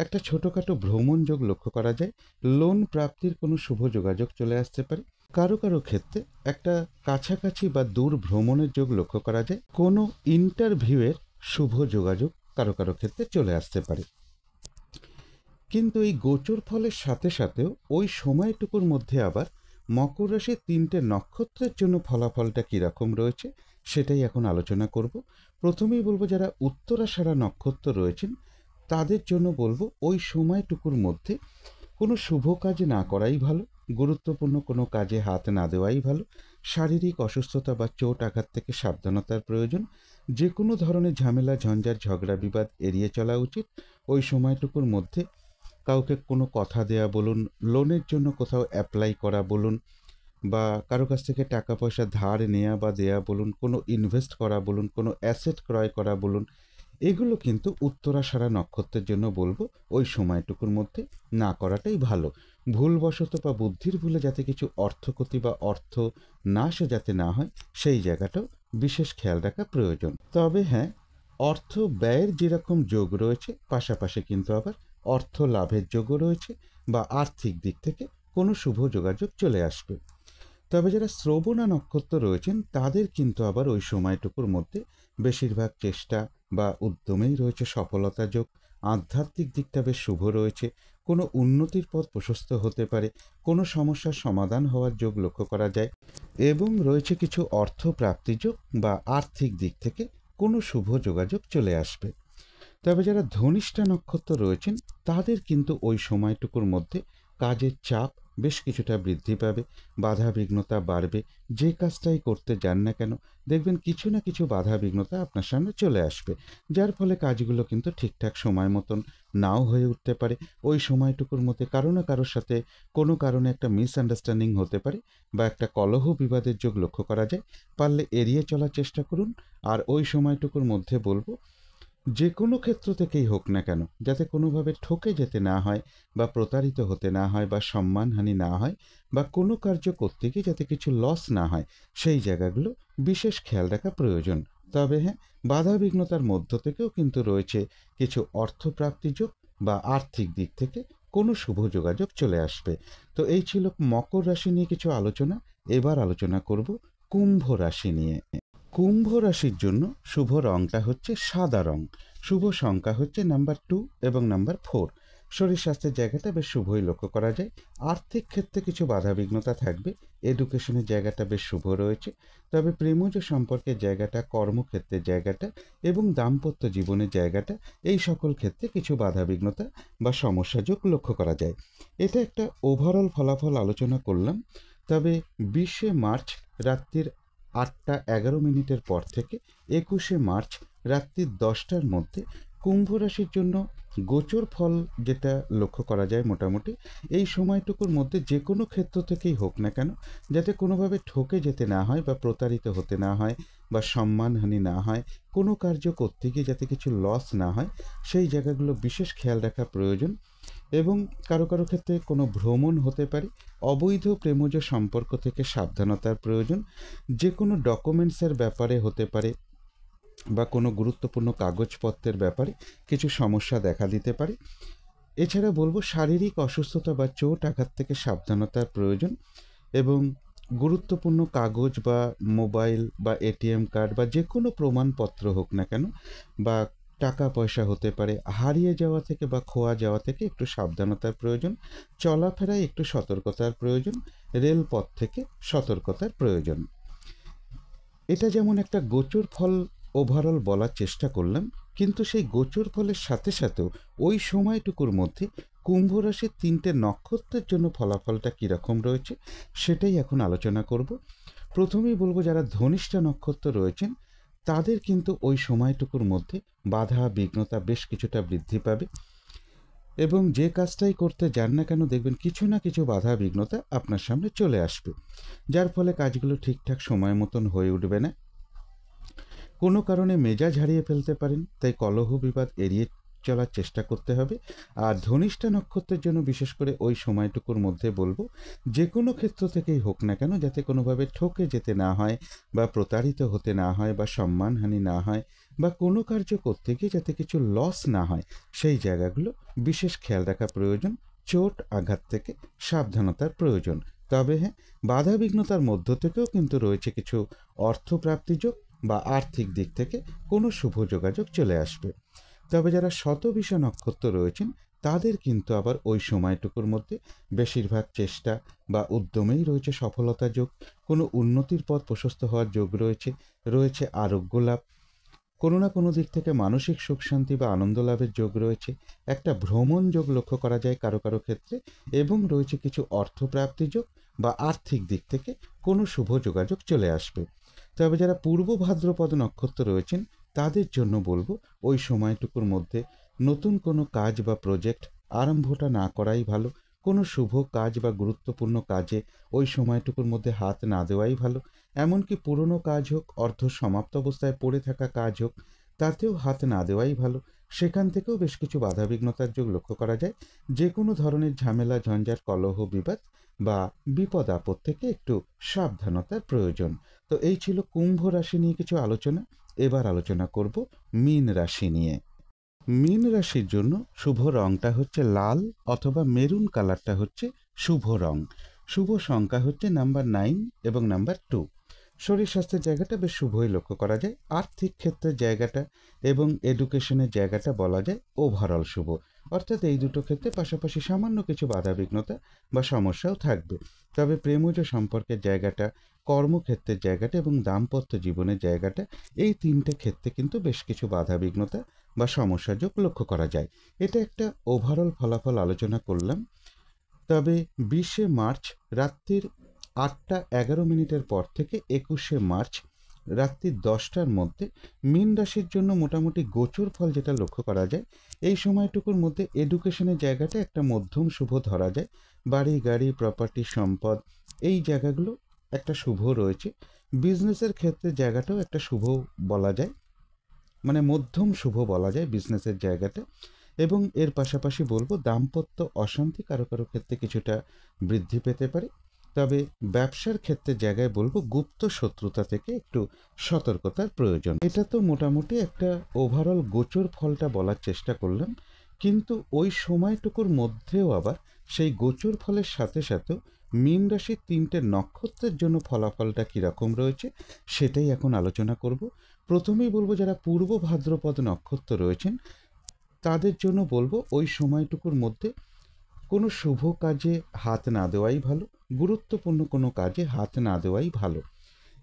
একটা ছোটোখাটো ভ্রমণ যোগ লক্ষ্য করা যায়। লোন প্রাপ্তির কোনো শুভ যোগাযোগ চলে আসতে পারে। কারো কারো ক্ষেত্রে একটা কাছাকাছি বা দূর ভ্রমণের যোগ লক্ষ্য করা যায়। কোনো ইন্টারভিউয়ের শুভ যোগাযোগ কারো কারো ক্ষেত্রে চলে আসতে পারে। কিন্তু এই গোচর ফলের সাথে সাথেও ওই সময়টুকুর মধ্যে আবার মকর রাশির 3টে নক্ষত্রের জন্য ফলাফলটা কীরকম রয়েছে সেটাই এখন আলোচনা করব। প্রথমেই বলবো যারা উত্তরাষাঢ়া নক্ষত্র রয়েছেন তাদের জন্য বলবো ওই সময়টুকুর মধ্যে কোনো শুভ কাজ না করাই ভালো। গুরুত্বপূর্ণ কোনো কাজে হাত না দেওয়াই ভালো। শারীরিক অসুস্থতা বা চোট আঘাত থেকে সাবধানতার প্রয়োজন। যে কোনো ধরনের ঝামেলা, ঝঞ্ঝাট, ঝগড়া, বিবাদ এড়িয়ে চলা উচিত। ওই সময়টুকুর মধ্যে কাউকে কোনো কথা দেয়া বলুন, লোনের জন্য কোথাও অ্যাপ্লাই করা বলুন, বা কারো কাছ থেকে টাকা পয়সা ধার নেয়া বা দেয়া বলুন, কোনো ইনভেস্ট করা বলুন, কোনো অ্যাসেট ক্রয় করা বলুন, এগুলো কিন্তু উত্তরাষাঢ়া নক্ষত্রের জন্য বলবো ওই সময়টুকুর মধ্যে না করাটাই ভালো। ভুলবশত বা বুদ্ধির ভুলে যাতে কিছু অর্থক্ষতি বা অর্থ নাশ যাতে না হয়, সেই জায়গাটাও বিশেষ খেয়াল রাখা প্রয়োজন। তবে হ্যাঁ, অর্থ ব্যয়ের যেরকম যোগ রয়েছে, পাশাপাশি কিন্তু আবার অর্থ লাভের যোগও রয়েছে বা আর্থিক দিক থেকে কোনো শুভ যোগাযোগ চলে আসবে। তবে যারা শ্রবণা নক্ষত্র রয়েছেন তাদের কিন্তু আবার ওই সময়টুকুর মধ্যে বেশিরভাগ চেষ্টা বা উদ্যমেই রয়েছে সফলতা যোগ। আধ্যাত্মিক দিকটা বেশ শুভ রয়েছে। কোনো উন্নতির পথ প্রশস্ত হতে পারে। কোনো সমস্যার সমাধান হওয়ার যোগ লক্ষ্য করা যায় এবং রয়েছে কিছু অর্থ প্রাপ্তি যোগ বা আর্থিক দিক থেকে কোনো শুভ যোগাযোগ চলে আসবে। তবে যারা ধনিষ্ঠা নক্ষত্র রয়েছেন তাদের কিন্তু ওই সময়টুকুর মধ্যে কাজের চাপ বেশ কিছুটা বৃদ্ধি পাবে। বাধা বিঘ্নতা বাড়বে। যে কাজটাই করতে যান না কেন দেখবেন কিছু না কিছু বাধা বিঘ্নতা আপনার সামনে চলে আসবে, যার ফলে কাজগুলো কিন্তু ঠিকঠাক সময় মতন নাও হয়ে উঠতে পারে। ওই সময়টুকুর মধ্যে কারো না কারোর সাথে কোনো কারণে একটা মিসআন্ডারস্ট্যান্ডিং হতে পারে বা একটা কলহ বিবাদের যোগ লক্ষ্য করা যায়। পারলে এড়িয়ে চলার চেষ্টা করুন। আর ওই সময়টুকুর মধ্যে বলবো যে কোনো ক্ষেত্র থেকেই হোক না কেন যাতে কোনোভাবে ঠকে যেতে না হয় বা প্রতারিত হতে না হয় বা সম্মানহানি না হয় বা কোনো কার্য করতে গিয়ে যাতে কিছু লস না হয়, সেই জায়গাগুলো বিশেষ খেয়াল রাখা প্রয়োজন। তবে হ্যাঁ, বাধা বিঘ্নতার মধ্য থেকেও কিন্তু রয়েছে কিছু অর্থপ্রাপ্তি যোগ বা আর্থিক দিক থেকে কোনো শুভ যোগাযোগ চলে আসবে। তো এই ছিল মকর রাশি নিয়ে কিছু আলোচনা। এবার আলোচনা করব কুম্ভ রাশি নিয়ে। কুম্ভ রাশির জন্য শুভ রংটা হচ্ছে সাদা রং। শুভ সংখ্যা হচ্ছে নাম্বার 2 এবং নাম্বার 4। শরীর স্বাস্থ্যের জায়গাটা বেশ শুভই লক্ষ্য করা যায়। আর্থিক ক্ষেত্রে কিছু বাধাবিঘ্নতা থাকবে। এডুকেশনের জায়গাটা বেশ শুভ রয়েছে। তবে প্রেমজ সম্পর্কের জায়গাটা, কর্মক্ষেত্রের জায়গাটা এবং দাম্পত্য জীবনের জায়গাটা, এই সকল ক্ষেত্রে কিছু বাধাবিঘ্নতা বা সমস্যা যোগ লক্ষ্য করা যায়। এটা একটা ওভারঅল ফলাফল আলোচনা করলাম। তবে 20শে মার্চ রাত্রির 8:11 পর থেকে 21শে মার্চ রাত্রি 10টার মধ্যে কুম্ভ রাশির জন্য গোচর ফল যেটা লক্ষ্য করা যায় মোটামুটি এই সময়টুকুর মধ্যে যে কোনো ক্ষেত্র থেকেই হোক না কেন, যাতে কোনোভাবে ঠকে যেতে না হয় বা প্রতারিত হতে না হয় বা সম্মানহানি না হয়, কোনো কার্য করতে গিয়ে যাতে কিছু লস না হয়, সেই জায়গাগুলো বিশেষ খেয়াল রাখা প্রয়োজন। এবং কারো কারো ক্ষেত্রে কোনো ভ্রমণ হতে পারে, অবৈধ প্রেমজ সম্পর্ক থেকে সাবধানতার প্রয়োজন, যে কোনো ডকুমেন্টসের ব্যাপারে হতে পারে বা কোনো গুরুত্বপূর্ণ কাগজপত্রের ব্যাপারে কিছু সমস্যা দেখা দিতে পারে। এছাড়া বলবো শারীরিক অসুস্থতা বা চোট আঘাত থেকে সাবধানতার প্রয়োজন। এবং গুরুত্বপূর্ণ কাগজ বা মোবাইল বা এটিএম কার্ড বা যে কোনো প্রমাণপত্র হোক না কেন বা টাকা পয়সা হতে পারে, হারিয়ে যাওয়া থেকে বা খোয়া যাওয়া থেকে একটু সাবধানতার প্রয়োজন। চলাফেরায় একটু সতর্কতার প্রয়োজন, রেলপথ থেকে সতর্কতার প্রয়োজন। এটা যেমন একটা গোচর ফল ওভারঅল বলার চেষ্টা করলাম, কিন্তু সেই গোচর ফলের সাথে সাথেও ওই সময়টুকুর মধ্যে কুম্ভ রাশির 3টে নক্ষত্রের জন্য ফলাফলটা কীরকম রয়েছে সেটাই এখন আলোচনা করব। প্রথমেই বলবো যারা ধনিষ্ঠা নক্ষত্র রয়েছেন তাদের কিন্তু ওই সময়টুকুর মধ্যে বাধা বিঘ্নতা বেশ কিছুটা বৃদ্ধি পাবে, এবং যে কাজটাই করতে যান না কেন দেখবেন কিছু না কিছু বাধা বিঘ্নতা আপনার সামনে চলে আসবে, যার ফলে কাজগুলো ঠিকঠাক সময় মতন হয়ে উঠবে না। কোনো কারণে মেজাজ হারিয়ে ফেলতে পারেন, তাই কলহ বিবাদ এড়িয়ে চলার চেষ্টা করতে হবে। আর ধনিষ্ঠা নক্ষত্রের জন্য বিশেষ করে ওই সময়টুকুর মধ্যে বলবো যে কোনো ক্ষেত্র থেকেই হোক না কেন যাতে কোনোভাবে ঠকে যেতে না হয় বা প্রতারিত হতে না হয় বা সম্মানহানি না হয় বা কোনো কার্য করতে গিয়ে যাতে কিছু লস না হয়, সেই জায়গাগুলো বিশেষ খেয়াল রাখা প্রয়োজন। চোট আঘাত থেকে সাবধানতার প্রয়োজন। তবে হ্যাঁ, বাধা বিঘ্নতার মধ্য থেকেও কিন্তু রয়েছে কিছু অর্থপ্রাপ্তিযোগ বা আর্থিক দিক থেকে কোনো শুভ যোগাযোগ চলে আসবে। তবে যারা শতবিষা নক্ষত্র রয়েছেন তাদের কিন্তু আবার ওই সময়টুকুর মধ্যে বেশিরভাগ চেষ্টা বা উদ্যমেই রয়েছে সফলতা যোগ, কোনো উন্নতির পথ প্রশস্ত হওয়ার যোগ রয়েছে, রয়েছে আরোগ্য লাভ, কোনো না কোনো দিক থেকে মানসিক সুখ শান্তি বা আনন্দ লাভের যোগ রয়েছে, একটা ভ্রমণ যোগ লক্ষ্য করা যায় কারো কারো ক্ষেত্রে, এবং রয়েছে কিছু অর্থপ্রাপ্তি যোগ বা আর্থিক দিক থেকে কোনো শুভ যোগাযোগ চলে আসবে। তবে যারা পূর্ব ভাদ্রপদ নক্ষত্র রয়েছেন তাদের জন্য বলবো ওই সময়টুকুর মধ্যে নতুন কোনো কাজ বা প্রজেক্ট আরম্ভটা না করাই ভালো। কোনো শুভ কাজ বা গুরুত্বপূর্ণ কাজে ওই সময়টুকুর মধ্যে হাত না দেওয়াই ভালো। এমনকি পুরনো কাজ হোক, অর্ধ সমাপ্ত অবস্থায় পড়ে থাকা কাজ হোক, তাতেও হাত না দেওয়াই ভালো। সেখান থেকেও বেশ কিছু বাধাবিঘ্নতার যোগ লক্ষ্য করা যায়। যে কোনো ধরনের ঝামেলা ঝঞ্ঝাট কলহ বিবাদ বা বিপদ আপদ থেকে একটু সাবধানতার প্রয়োজন। তো এই ছিল কুম্ভ রাশি নিয়ে কিছু আলোচনা। এবার আলোচনা করব মীন রাশি নিয়ে। মীন রাশির জন্য শুভ রংটা হচ্ছে লাল অথবা মেরুন কালারটা হচ্ছে শুভ রং। শুভ সংখ্যা হচ্ছে নাম্বার 9 এবং নাম্বার 2। শরীর স্বাস্থ্যের জায়গাটা বেশ শুভই লক্ষ্য করা যায়। আর্থিক ক্ষেত্রের জায়গাটা এবং এডুকেশনের জায়গাটা বলা যায় ওভারঅল শুভ। অর্থাৎ এই দুটো ক্ষেত্রে পাশাপাশি সামান্য কিছু বাধাবিঘ্নতা বা সমস্যাও থাকবে। তবে প্রেমজ সম্পর্কের জায়গাটা, কর্মক্ষেত্রের জায়গাটা এবং দাম্পত্য জীবনের জায়গাটা, এই 3টে ক্ষেত্রে কিন্তু বেশ কিছু বাধাবিঘ্নতা বা সমস্যাযোগ লক্ষ্য করা যায়। এটা একটা ওভারঅল ফলাফল আলোচনা করলাম। তবে 20শে মার্চ রাত্রির 8টা 11 মিনিটের পর থেকে 21শে মার্চ রাত্রি 10টার মধ্যে মীন রাশির জন্য মোটামুটি গোচর ফল যেটা লক্ষ্য করা যায়, এই সময়টুকুর মধ্যে এডুকেশনের জায়গাটা একটা মধ্যম শুভ ধরা যায়। বাড়ি গাড়ি প্রপার্টি সম্পদ এই জায়গাগুলো একটা শুভ রয়েছে। বিজনেসের ক্ষেত্রে জায়গাটাও একটা শুভ বলা যায়, মানে মধ্যম শুভ বলা যায় বিজনেসের জায়গাটা। এবং এর পাশাপাশি বলবো দাম্পত্য অশান্তি কারো কারো ক্ষেত্রে কিছুটা বৃদ্ধি পেতে পারে। তবে ব্যবসার ক্ষেত্রে জায়গায় বলবো গুপ্ত শত্রুতা থেকে একটু সতর্কতার প্রয়োজন। এটা তো মোটামুটি একটা ওভারঅল গোচর ফলটা বলার চেষ্টা করলাম, কিন্তু ওই সময়টুকুর মধ্যেও আবার সেই গোচর ফলের সাথে সাথেও মীন রাশির 3টে নক্ষত্রের জন্য ফলাফলটা কীরকম রয়েছে সেটাই এখন আলোচনা করব। প্রথমেই বলবো যারা পূর্ব ভাদ্রপদ নক্ষত্র রয়েছেন তাদের জন্য বলবো ওই সময়টুকুর মধ্যে কোনো শুভ কাজে হাত না দেওয়াই ভালো, গুরুত্বপূর্ণ কোনো কাজে হাত না দেওয়াই ভালো।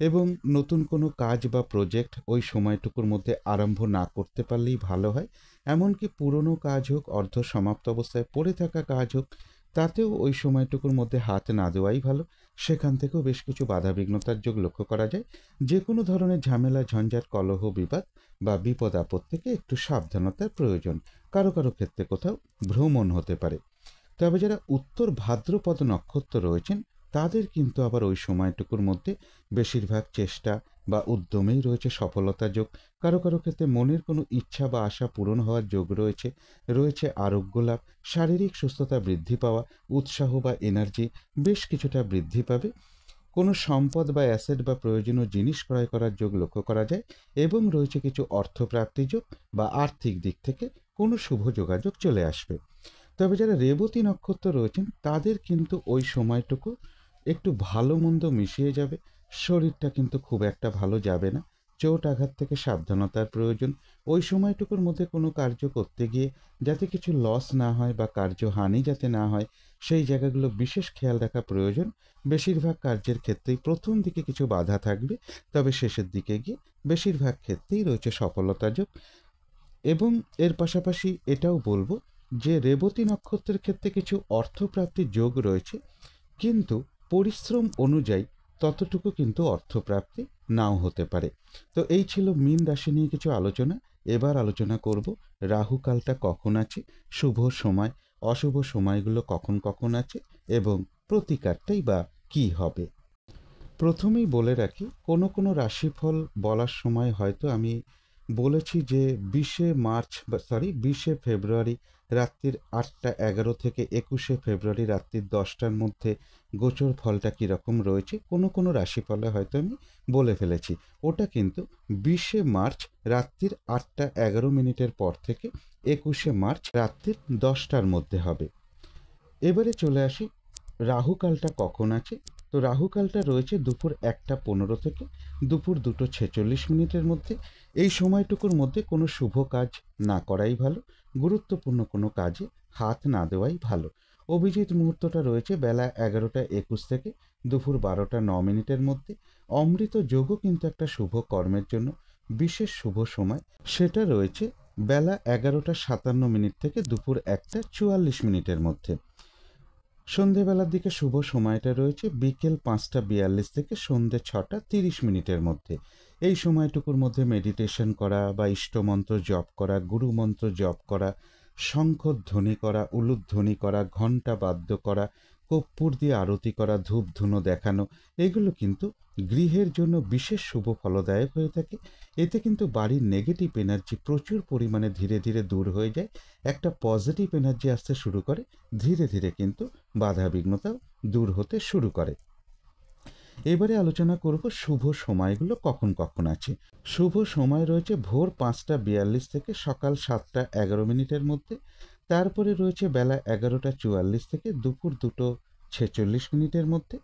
এবং নতুন কোনো কাজ বা প্রজেক্ট ওই সময়টুকুর মধ্যে আরম্ভ না করতে পারলেই ভালো হয়। এমনকি পুরনো কাজ হোক, অর্ধ সমাপ্ত অবস্থায় পড়ে থাকা কাজ হোক, তাতেও ওই সময়টুকুর মধ্যে হাত না দেওয়াই ভালো। সেখান থেকেও বেশ কিছু বাধাবিঘ্নতার যোগ লক্ষ্য করা যায়। যে কোনো ধরনের ঝামেলা, ঝঞ্ঝাট, কলহ, বিবাদ বা বিপদ আপদ থেকে একটু সাবধানতার প্রয়োজন। কারো কারো ক্ষেত্রে কোথাও ভ্রমণ হতে পারে। তবে যারা উত্তর ভাদ্রপদ নক্ষত্র রয়েছেন তাদের কিন্তু আবার ওই সময়টুকুর মধ্যে বেশিরভাগ চেষ্টা বা উদ্যমেই রয়েছে সফলতা যোগ। কারো কারো ক্ষেত্রে মনের কোনো ইচ্ছা বা আশা পূরণ হওয়ার যোগ রয়েছে। রয়েছে আরোগ্য লাভ, শারীরিক সুস্থতা বৃদ্ধি পাওয়া, উৎসাহ বা এনার্জি বেশ কিছুটা বৃদ্ধি পাবে। কোনো সম্পদ বা অ্যাসেট বা প্রয়োজনীয় জিনিস ক্রয় করার যোগ লক্ষ্য করা যায় এবং রয়েছে কিছু অর্থপ্রাপ্তি যোগ বা আর্থিক দিক থেকে কোনো শুভ যোগাযোগ চলে আসবে। তবে যারা রেবতী নক্ষত্র রয়েছেন তাদের কিন্তু ওই সময়টুকু একটু ভালো মন্দ মিশিয়ে যাবে। শরীরটা কিন্তু খুব একটা ভালো যাবে না। চোট আঘাত থেকে সাবধানতার প্রয়োজন। ওই সময়টুকুর মধ্যে কোনো কার্য করতে গিয়ে যাতে কিছু লস না হয় বা কার্যহানি যাতে না হয় সেই জায়গাগুলো বিশেষ খেয়াল রাখা প্রয়োজন। বেশিরভাগ কার্যের ক্ষেত্রেই প্রথম দিকে কিছু বাধা থাকবে, তবে শেষের দিকে গিয়ে বেশিরভাগ ক্ষেত্রেই রয়েছে সফলতা যোগ। এবং এর পাশাপাশি এটাও বলবো যে রেবতী নক্ষত্রের ক্ষেত্রে কিছু অর্থপ্রাপ্তির যোগ রয়েছে, কিন্তু পরিশ্রম অনুযায়ী ততটুকু কিন্তু অর্থপ্রাপ্তি নাও হতে পারে। তো এই ছিল মীন রাশি নিয়ে কিছু আলোচনা। এবার আলোচনা করব রাহুকালটা কখন আছে, শুভ সময়, অশুভ সময়গুলো কখন কখন আছে এবং প্রতিকারটাই বা কী হবে। প্রথমেই বলে রাখি, কোনো কোনো রাশিফল বলার সময় হয়তো আমি বলেছি যে 20 ফেব্রুয়ারি রাত্রির 8:11 থেকে 21 ফেব্রুয়ারি রাত্রির 10টার মধ্যে গোচর ফলটা কীরকম রয়েছে। কোনো কোনো রাশিফলে হয়তো আমি বলে ফেলেছি। ওটা কিন্তু 20 মার্চ রাত্রির 8:11 পর থেকে 21 মার্চ রাত্রির 10টার মধ্যে হবে। এবারে চলে আসি রাহুকালটা কখন আছে। তো রাহুকালটা রয়েছে দুপুর 1:15 থেকে দুপুর 2:46 মধ্যে। এই সময়টুকুর মধ্যে কোনো শুভ কাজ না করাই ভালো, গুরুত্বপূর্ণ কোনো কাজে হাত না দেওয়াই ভালো। অভিজিৎ মুহূর্তটা রয়েছে বেলা 11:21 থেকে দুপুর 12:09 মধ্যে। অমৃত যোগও কিন্তু একটা শুভ কর্মের জন্য বিশেষ শুভ সময়, সেটা রয়েছে বেলা 11:57 থেকে দুপুর 1:44 মধ্যে। সন্ধেবেলার দিকে শুভ সময়টা রয়েছে বিকেল 5:42 থেকে সন্ধে 6:30 মধ্যে। এই সময়টুকুর মধ্যে মেডিটেশন করা বা ইষ্টমন্ত্র জপ করা, গুরুমন্ত্র জপ করা, শঙ্খধ্বনি করা, উলুধ্বনি করা, ঘণ্টা বাদ্য করা, কর্পূর দিয়ে আরতি করা, ধূপ ধুনো দেখানো, এগুলো কিন্তু গৃহের জন্য বিশেষ শুভ ফলদায়ক হয়ে থাকে। এতে কিন্তু বাড়ির নেগেটিভ এনার্জি প্রচুর পরিমাণে ধীরে ধীরে দূর হয়ে যায়, একটা পজিটিভ এনার্জি আসতে শুরু করে, ধীরে ধীরে কিন্তু বাধা বিঘ্নতাও দূর হতে শুরু করে। এবারে আলোচনা করব শুভ সময়গুলো কখন কখন আছে। শুভ সময় রয়েছে ভোর 5:42 থেকে সকাল 7:11 মধ্যে। তারপরে রয়েছে বেলা 11:44 থেকে দুপুর 2:46 মধ্যে।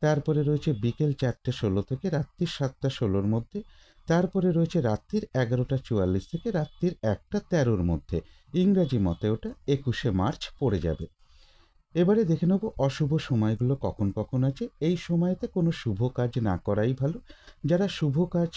তারপরে রয়েছে বিকেল 4:16 থেকে রাত্রির 7:16 মধ্যে। তারপরে রয়েছে রাত্রির 11:44 থেকে রাত্রির 1:13 মধ্যে। ইংরাজি মতে ওটা 21 মার্চ পড়ে যাবে। এবারে দেখে নেব অশুভ সময়গুলো কখন কখন আছে। এই সময়তে কোনো শুভ কাজ না করাই ভালো। যারা শুভ কাজ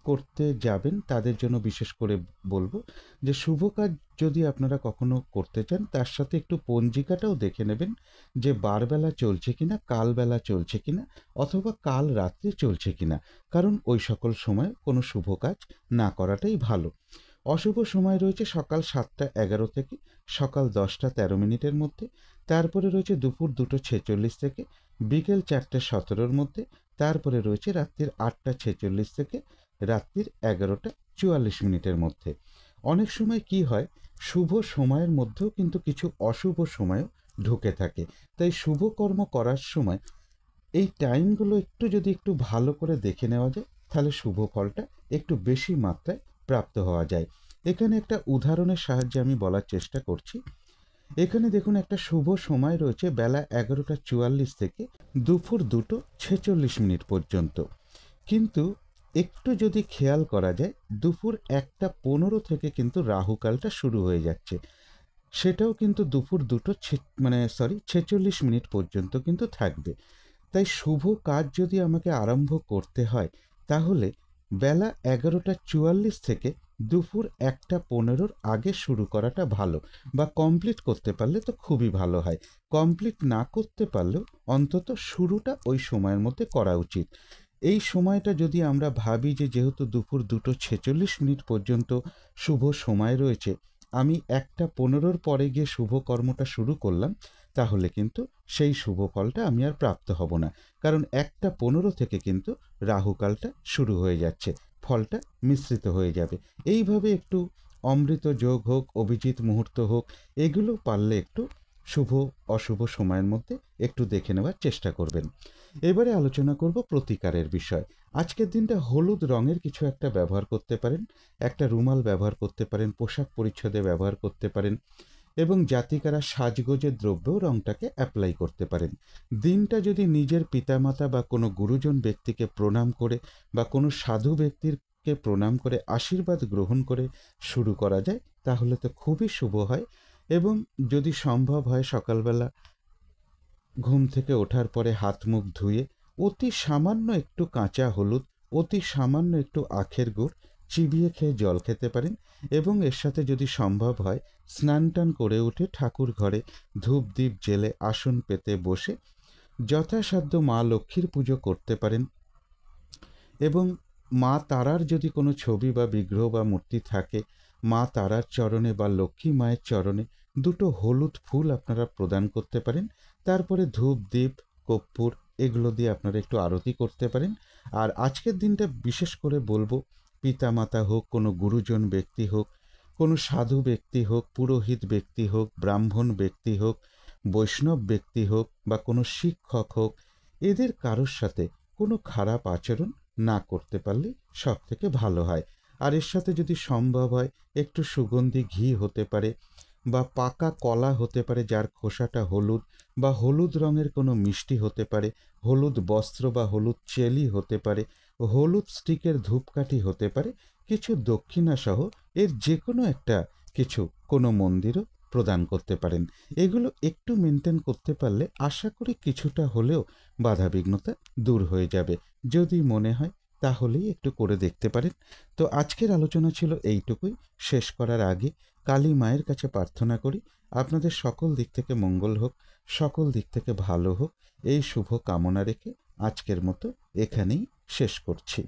করতে যাবেন তাদের জন্য বিশেষ করে বলবো যে শুভ কাজ যদি আপনারা কখনো করতে চান তার সাথে একটু পঞ্জিকাটাও দেখে নেবেন যে বারবেলা চলছে কিনা, কালবেলা চলছে কিনা, অথবা কাল রাত্রি চলছে কিনা, কারণ ওই সকল সময় কোনো শুভ কাজ না করাটাই ভালো। অশুভ সময় রয়েছে সকাল 7:11 থেকে সকাল 10:13 মধ্যে। তারপরে রয়েছে দুপুর 2:46 থেকে বিকেল 4:17 মধ্যে। তারপরে রয়েছে রাত্রির 8:46 থেকে রাত্রির 11:44 মধ্যে। অনেক সময় কি হয়, শুভ সময়ের মধ্যেও কিন্তু কিছু অশুভ সময়ও ঢুকে থাকে। তাই শুভ কর্ম করার সময় এই টাইমগুলো একটু ভালো করে দেখে নেওয়া যায়, তাহলে শুভ ফলটা একটু বেশি মাত্রায় প্রাপ্ত হওয়া যায়। এখানে একটা উদাহরণের সাহায্যে আমি বলার চেষ্টা করছি। এখানে দেখুন একটা শুভ সময় রয়েছে বেলা 11:44 থেকে দুপুর 2:46 পর্যন্ত, কিন্তু একটু যদি খেয়াল করা যায় দুপুর 1:15 থেকে কিন্তু রাহুকালটা শুরু হয়ে যাচ্ছে, সেটাও কিন্তু দুপুর 2:46 পর্যন্ত কিন্তু থাকবে। তাই শুভ কাজ যদি আমাকে আরম্ভ করতে হয় তাহলে বেলা 11:44 থেকে দুপুর 1:15-র আগে শুরু করাটা ভালো, বা কমপ্লিট করতে পারলে তো খুবই ভালো হয়। কমপ্লিট না করতে পারলেও অন্তত শুরুটা ওই সময়ের মধ্যে করা উচিত। এই সময়টা যদি আমরা ভাবি যে যেহেতু দুপুর 2:46 পর্যন্ত শুভ সময় রয়েছে, আমি 1:15-র পরে গিয়ে শুভ কর্মটা শুরু করলাম, তাহলে কিন্তু সেই শুভ ফলটা আমি আর প্রাপ্ত হব না। কারণ 1:15 থেকে কিন্তু রাহুকালটা শুরু হয়ে যাচ্ছে, ফলটা মিশ্রিত হয়ে যাবে। এইভাবে একটু অমৃত যোগ হোক, অভিজিৎ মুহূর্ত হোক, এগুলো পারলে একটু শুভ অশুভ সময়ের মধ্যে একটু দেখে নেওয়ার চেষ্টা করবেন। এবারে আলোচনা করব প্রতিকারের বিষয়। আজকের দিনটা হলুদ রঙের কিছু একটা ব্যবহার করতে পারেন, একটা রুমাল ব্যবহার করতে পারেন, পোশাক পরিচ্ছদে ব্যবহার করতে পারেন, এবং জাতিকারা সাজগোজের দ্রব্যেও রঙটাকে অ্যাপ্লাই করতে পারেন। দিনটা যদি নিজের পিতামাতা বা কোনো গুরুজন ব্যক্তিকে প্রণাম করে বা কোনো সাধু ব্যক্তিকে প্রণাম করে আশীর্বাদ গ্রহণ করে শুরু করা যায়, তাহলে তো খুবই শুভ হয়। এবং যদি সম্ভব হয় সকালবেলা ঘুম থেকে ওঠার পরে হাত মুখ ধুয়ে অতি সামান্য একটু কাঁচা হলুদ, অতি সামান্য একটু আখের গুড় চিবিয়ে খেয়ে জল খেতে পারেন। এবং এর সাথে যদি সম্ভব হয় স্নান টান করে উঠে ঠাকুর ঘরে ধূপ দ্বীপ জেলে আসন পেতে বসে যথাসাধ্য মা লক্ষ্মীর পুজো করতে পারেন। এবং মা তারার যদি কোনো ছবি বা বিগ্রহ বা মূর্তি থাকে, মা তারার চরণে বা লক্ষ্মী মায়ের চরণে দুটো হলুদ ফুল আপনারা প্রদান করতে পারেন। তারপরে ধূপ দ্বীপ কর্পূর এগুলো দিয়ে আপনারা একটু আরতি করতে পারেন। আর আজকের দিনটা বিশেষ করে বলবো, পিতামাতা হোক, কোনো গুরুজন ব্যক্তি হোক, কোনো সাধু ব্যক্তি হোক, পুরোহিত ব্যক্তি হোক, ব্রাহ্মণ ব্যক্তি হোক, বৈষ্ণব ব্যক্তি হোক বা কোনো শিক্ষক হোক, এদের কারোর সাথে কোনো খারাপ আচরণ না করতে পারলে সব থেকে ভালো হয়। আর এর সাথে যদি সম্ভব হয় একটু সুগন্ধি ঘি হতে পারে, বা পাকা কলা হতে পারে যার খোসাটা হলুদ, বা হলুদ রঙের কোনো মিষ্টি হতে পারে, হলুদ বস্ত্র বা হলুদ চেলি হতে পারে, হলুদ স্টিকের ধূপকাঠি হতে পারে, কিছু দক্ষিণা সহ এর যে কোনো একটা কিছু কোনো মন্দিরও প্রদান করতে পারেন। এগুলো একটু মেনটেন করতে পারলে আশা করি কিছুটা হলেও বাধাবিঘ্নতা দূর হয়ে যাবে। যদি মনে হয় তাহলেই একটু করে দেখতে পারেন। তো আজকের আলোচনা ছিল এইটুকুই। শেষ করার আগে কালী মায়ের কাছে প্রার্থনা করি আপনাদের সকল দিক থেকে মঙ্গল হোক, সকল দিক থেকে ভালো হোক, এই শুভ কামনা রেখে আজকের মতো এখানেই শেষ করছি।